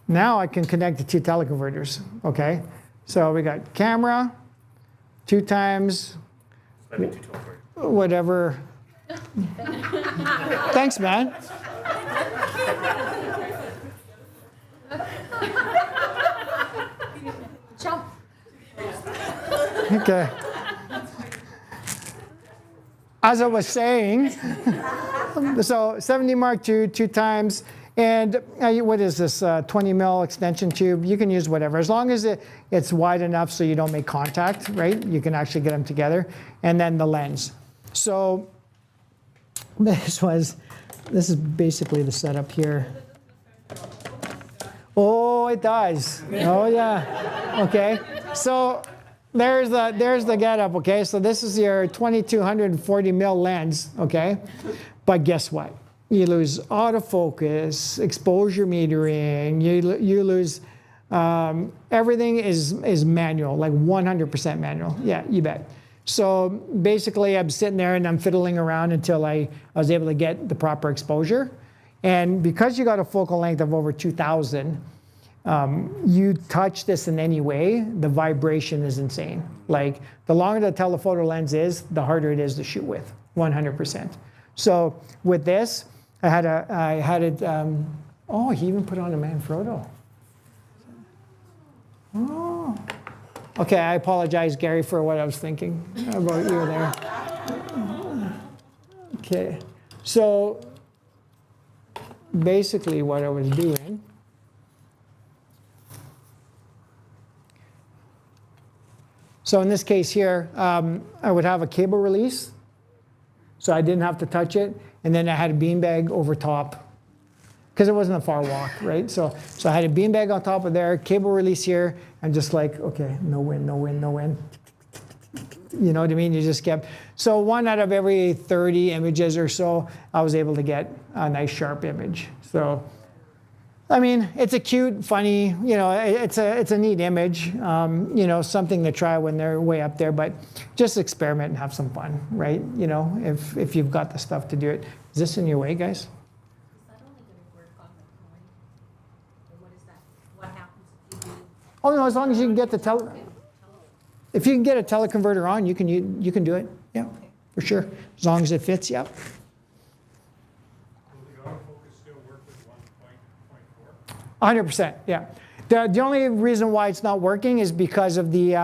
now I can connect the 2 teleconverters, okay? So we got camera, 2 times That'd be too tall for you. whatever. Thanks, man. Jump. Okay. As I was saying, so 70 Mark II, 2 times, and what is this, 20 mil extension tube? You can use whatever, as long as it's wide enough so you don't make contact, right? You can actually get them together, and then the lens. So this is basically the setup here. Oh, it does. Oh yeah. Okay. So there's the getup. Okay. So this is your 2240 mil lens. Okay. But guess what? You lose autofocus, exposure metering. You lose everything is manual, like 100% manual. Yeah, you bet. So basically, I'm sitting there and I'm fiddling around until I was able to get the proper exposure. And because you got a focal length of over 2,000, you touch this in any way, the vibration is insane. Like the longer the telephoto lens is, the harder it is to shoot with, 100%. So with this, I had it. Oh, he even put on a Manfrotto. Oh. Okay, I apologize, Gary, for what I was thinking about you there. Okay, so basically what I was doing, so in this case here, I would have a cable release, so I didn't have to touch it, and then I had a beanbag over top, because it wasn't a far walk, right? So I had a beanbag on top of there, cable release here, and just like, okay, no wind, no wind, no wind. You know what I mean? You just kept, so 1 out of every 30 images or so, I was able to get a nice sharp image. So, I mean, it's a cute, funny, you know, it's a neat image, you know, something to try when they're way up there, but just experiment and have some fun, right? You know, if you've got the stuff to do it. Is this in your way, guys? Is that only going to work on the coin? Or what is that? What happens if you do? Oh no, as long as you can get the if you can get a teleconverter on, you can do it. Yeah, for sure. As long as it fits, yeah. Will the autofocus still work with 1.4? 100%, yeah. The only reason why it's not working is because of the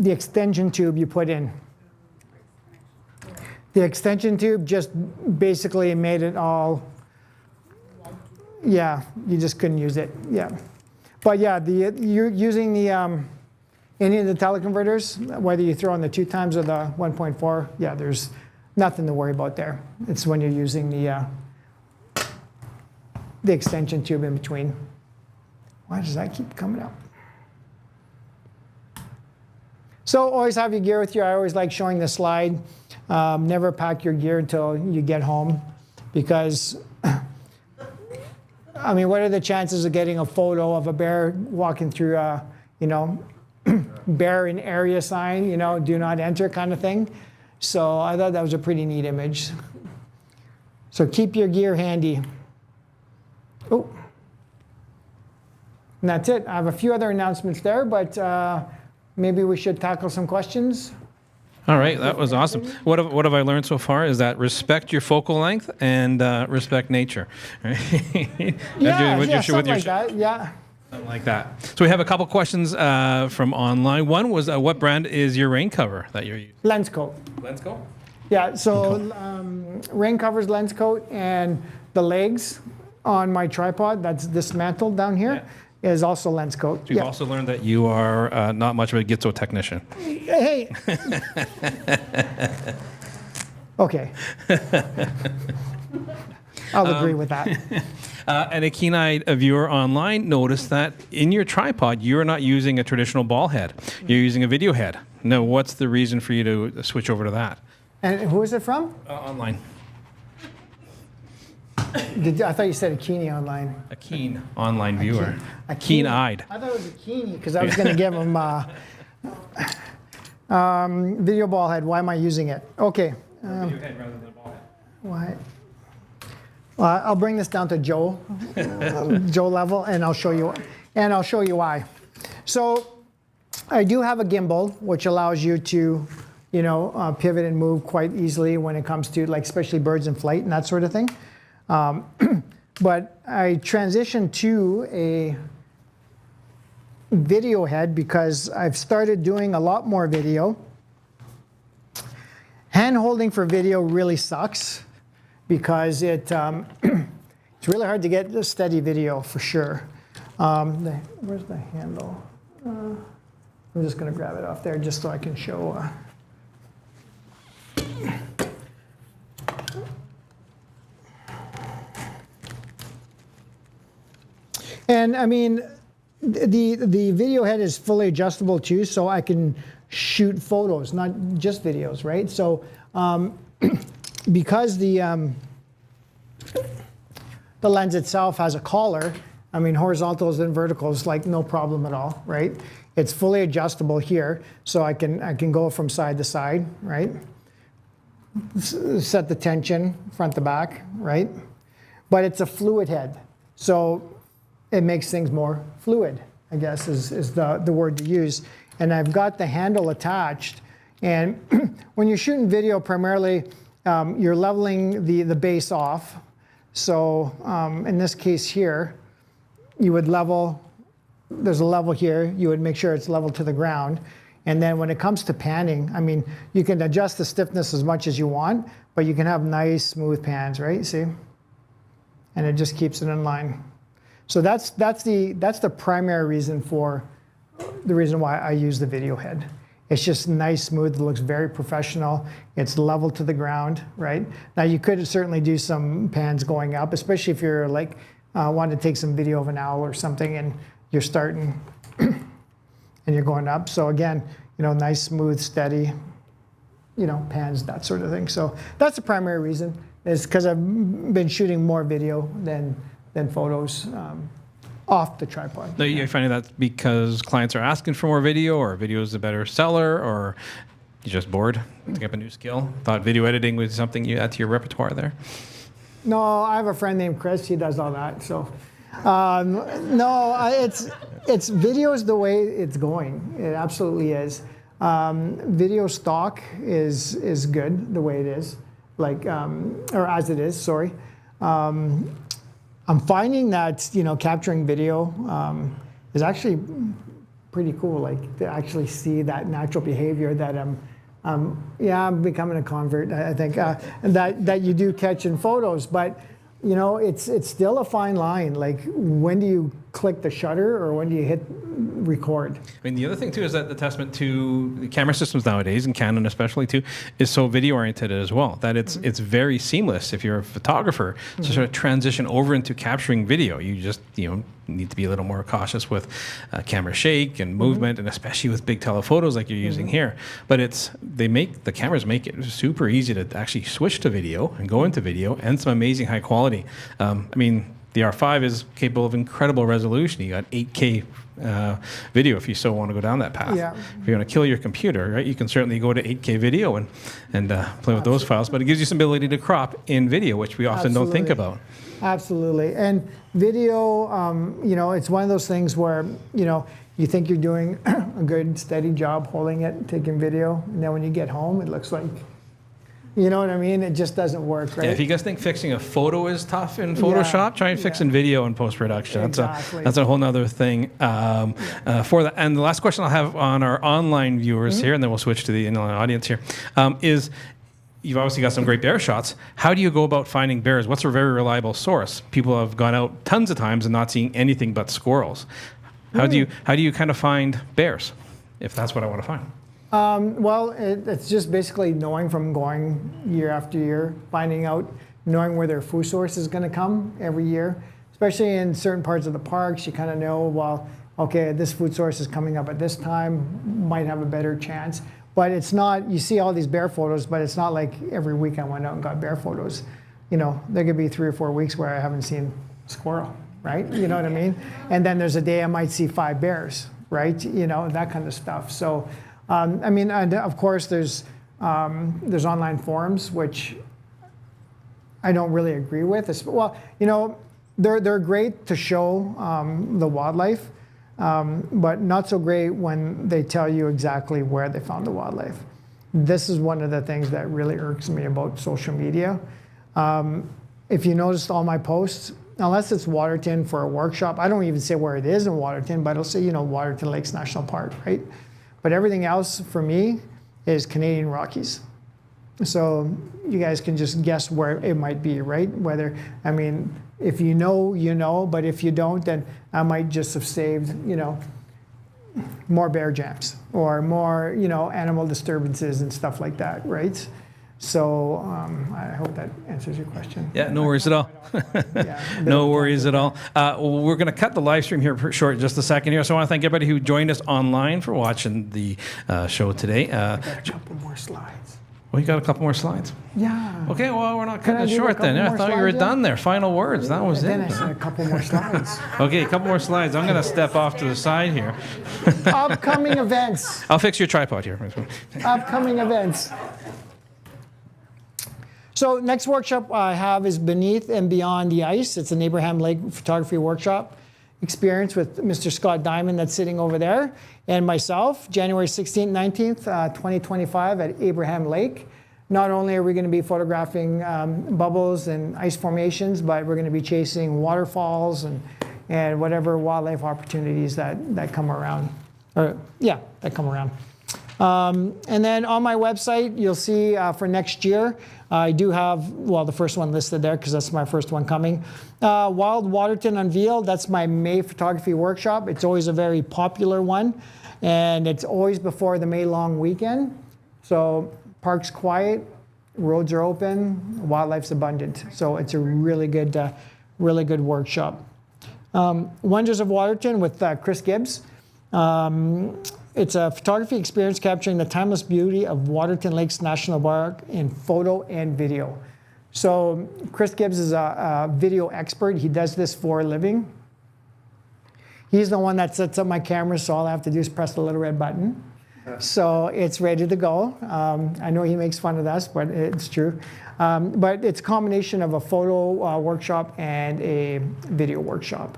extension tube you put in. The extension tube just basically made it all, yeah, you just couldn't use it, yeah. But yeah, you're using any of the teleconverters, whether you throw in the 2 times or the 1.4, yeah, there's nothing to worry about there. It's when you're using the extension tube in between. Why does that keep coming up? So always have your gear with you. I always like showing the slide. Never pack your gear until you get home, because I mean, what are the chances of getting a photo of a bear walking through a, you know, bear in area sign, you know, do not enter kind of thing. So I thought that was a pretty neat image. So keep your gear handy. Oh, and that's it. I have a few other announcements there, but maybe we should tackle some questions. All right, that was awesome. What have I learned so far is that respect your focal length and respect nature. Right? Something like that. Yeah. Something like that. So we have a couple questions from online. One was, what brand is your rain cover that you're using? Lens coat. Lens coat? Yeah, so rain covers, lens coat, and the legs on my tripod that's dismantled down here is also lens coat. We've also learned that you are not much of a Gitzo technician. Hey. Okay. I'll agree with that. And a keen-eyed viewer online noticed that in your tripod, you're not using a traditional ball head. You're using a video head. Now, what's the reason for you to switch over to that? And who is it from? Online. I thought you said a Keeney online. A keen online viewer. A Keen-eyed. I thought it was a Keeney because I was going to give him video ball head. Why am I using it? Okay. Video head rather than a ball head. Why? Well, I'll bring this down to Joe level, and I'll show you why. So I do have a gimbal, which allows you to pivot and move quite easily when it comes to like especially birds in flight and that sort of thing. But I transitioned to a video head because I've started doing a lot more video. Hand holding for video really sucks because it's really hard to get a steady video for sure. Where's the handle? I'm just going to grab it off there just so I can show. And I mean, the video head is fully adjustable too, so I can shoot photos, not just videos, right? So because the lens itself has a collar, I mean horizontals and verticals, like no problem at all, right? It's fully adjustable here, so I can go from side to side, right? Set the tension front to back, right? But it's a fluid head, so it makes things more fluid, I guess is the word to use. And I've got the handle attached. And when you're shooting video, primarily, you're leveling the base off. So in this case here, you would level, there's a level here, you would make sure it's level to the ground. And then when it comes to panning, I mean, you can adjust the stiffness as much as you want, but you can have nice, smooth pans, right? See? And it just keeps it in line. So that's the primary reason why I use the video head. It's just nice, smooth, it looks very professional. It's level to the ground, right? Now you could certainly do some pans going up, especially if you're like wanting to take some video of an owl or something and you're starting and you're going up. So again, nice, smooth, steady, pans, that sort of thing. So that's the primary reason, is because I've been shooting more video than photos off the tripod. Are you finding that because clients are asking for more video, or video is a better seller, or you're just bored, pick up a new skill? Thought video editing was something you add to your repertoire there? No, I have a friend named Chris. He does all that. So, it's video is the way it's going. It absolutely is. Video stock is good the way it is, or as it is. Sorry. I'm finding that capturing video is actually pretty cool. Like to actually see that natural behavior that I'm becoming a convert. I think that you do catch in photos, but it's still a fine line. Like when do you click the shutter or when do you hit record? I mean, the other thing too is that the testament to the camera systems nowadays, and Canon especially too, is so video oriented as well, that it's very seamless if you're a photographer to sort of transition over into capturing video. You just need to be a little more cautious with camera shake and movement, and especially with big telephotos like you're using here. But the cameras make it super easy to actually switch to video and go into video, and some amazing high quality. I mean, the R5 is capable of incredible resolution. You got 8K video if you so want to go down that path. Yeah. If you want to kill your computer, right, you can certainly go to 8K video and play with those files. But it gives you some ability to crop in video, which we often don't think about. Absolutely. And video, it's one of those things where, you think you're doing a good, steady job holding it, taking video, and then when you get home, it looks like, you know what I mean? It just doesn't work, right? Yeah, if you guys think fixing a photo is tough in Photoshop, try and fix in video in post-production. Exactly. That's a whole nother thing. And the last question I'll have on our online viewers here, and then we'll switch to the online audience here, is you've obviously got some great bear shots. How do you go about finding bears? What's a very reliable source? People have gone out tons of times and not seeing anything but squirrels. How do you kind of find bears, if that's what I want to find? Well, it's just basically knowing from going year after year, knowing where their food source is going to come every year. Especially in certain parts of the parks, you kind of know, well, okay, this food source is coming up at this time, might have a better chance. But it's not, you see all these bear photos, but it's not like every week I went out and got bear photos. There could be 3 or 4 weeks where I haven't seen squirrel, right? You know what I mean? And then there's a day I might see 5 bears, right? That kind of stuff. So, and of course, there's online forums, which I don't really agree with. Well, they're great to show the wildlife, but not so great when they tell you exactly where they found the wildlife. this is one of the things that really irks me about social media. If you noticed all my posts, unless it's Waterton for a workshop, I don't even say where it is in Waterton, but I'll say, Waterton Lakes National Park, right? But everything else for me is Canadian Rockies. So you guys can just guess where it might be, right? If you know, you know, but if you don't, then I might just have saved, more bear jams or more, animal disturbances and stuff like that, right? So I hope that answers your question. Yeah, no worries at all. No worries at all. We're going to cut the live stream here short just a second here. So I want to thank everybody who joined us online for watching the show today. I got a couple more slides. Well, you got a couple more slides. Yeah. Okay, well, we're not Can I cutting it do a short then. couple I more thought you were slides, done there. Final words. That was And then I it. said a couple more slides. Okay, a couple more slides. I'm going to step off to the side here. Upcoming events. I'll fix your tripod here. Upcoming events. So next workshop I have is Beneath and Beyond the Ice. It's an Abraham Lake photography workshop experience with Mr. Scott Diamond that's sitting over there and myself, January 16th, 19th, 2025 at Abraham Lake. Not only are we going to be photographing bubbles and ice formations, but we're going to be chasing waterfalls and whatever wildlife opportunities that come around. That come around. And then on my website, you'll see for next year, I do have, the first one listed there because that's my first one coming. Wild Waterton Unveiled, that's my May photography workshop. It's always a very popular one, and it's always before the May long weekend. So park's quiet, roads are open, wildlife's abundant. So it's a really good workshop. Wonders of Waterton with Chris Gibbs. It's a photography experience capturing the timeless beauty of Waterton Lakes National Park in photo and video. So Chris Gibbs is a video expert. He does this for a living. He's the one that sets up my camera, so all I have to do is press the little red button. So it's ready to go. I know he makes fun of us, but it's true. But it's a combination of a photo workshop and a video workshop.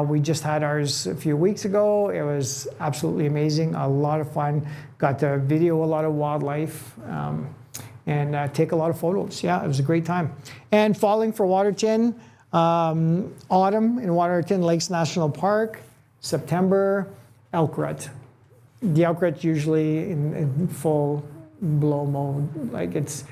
We just had ours a few weeks ago. It was absolutely amazing, a lot of fun. Got to video a lot of wildlife and take a lot of photos. Yeah, it was a great time. And Falling for Waterton, autumn in Waterton Lakes National Park, September, elk rut. The elk rut's usually in full blow mode, like it's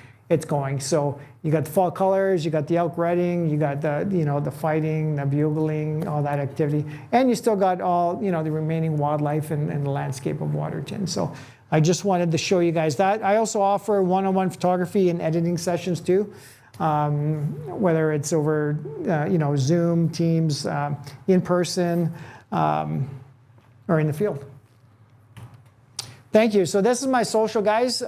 going. So you got the fall colors, you got the elk rutting, you got the fighting, the bugling, all that activity, and you still got all the remaining wildlife and the landscape of Waterton. So I just wanted to show you guys that. I also offer one-on-one photography and editing sessions too, whether it's over Zoom, Teams, in person, or in the field. Thank you. So this is my social, guys.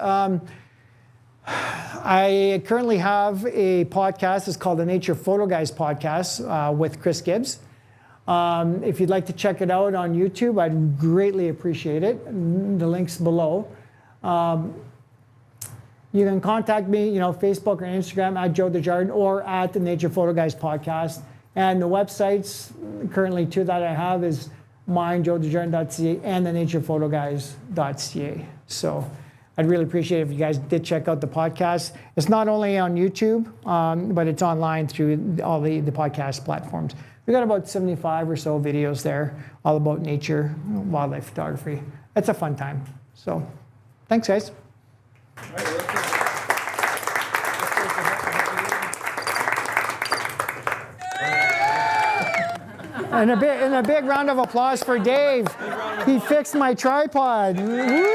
I currently have a podcast. It's called the Nature Photo Guys Podcast with Chris Gibbs. If you'd like to check it out on YouTube, I'd greatly appreciate it. The link's below. You can contact me, Facebook or Instagram at Joe Desjardins or at the Nature Photo Guys Podcast. And the websites currently two that I have is mine, joedesjardins.ca, and the naturephotoguys.ca. So I'd really appreciate it if you guys did check out the podcast. It's not only on YouTube, but it's online through all the podcast platforms. We got about 75 or so videos there, all about nature, wildlife photography. It's a fun time. So thanks, guys. And a big round of applause for Dave. He fixed my tripod. Woo!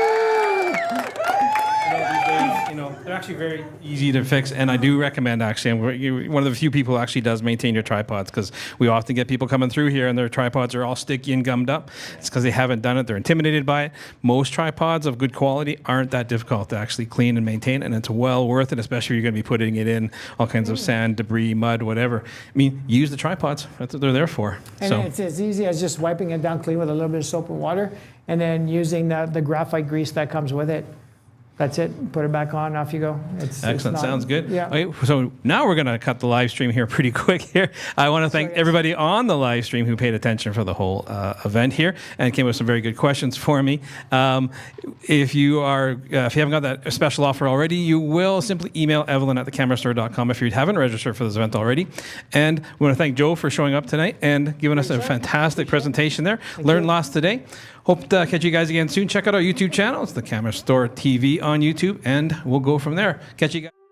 They're actually very easy to fix, and I do recommend, actually, I'm one of the few people who actually does maintain your tripods, because we often get people coming through here and their tripods are all sticky and gummed up. It's because they haven't done it. They're intimidated by it. Most tripods of good quality aren't that difficult to actually clean and maintain, and it's well worth it, especially if you're going to be putting it in all kinds of sand, debris, mud, whatever. Use the tripods. That's what they're there for. And it's as easy as just wiping it down clean with a little bit of soap and water, and then using the graphite grease that comes with it. That's it. Put it back on. Off you go. It's Excellent. not- Sounds good. Yeah. Okay, so now we're going to cut the live stream here pretty quick here. I want to thank Sorry, guys. everybody on the live stream who paid attention for the whole event here and came with some very good questions for me. If you haven't got that special offer already, you will simply email Evelyn at thecamerastore.com if you haven't registered for this event already. And we want to thank Joe for showing up tonight and giving us a fantastic presentation there. Learned lots today. Hope to catch you guys again soon. Check out our YouTube channel. It's The Camera Store TV on YouTube, and we'll go from there. Catch you guys.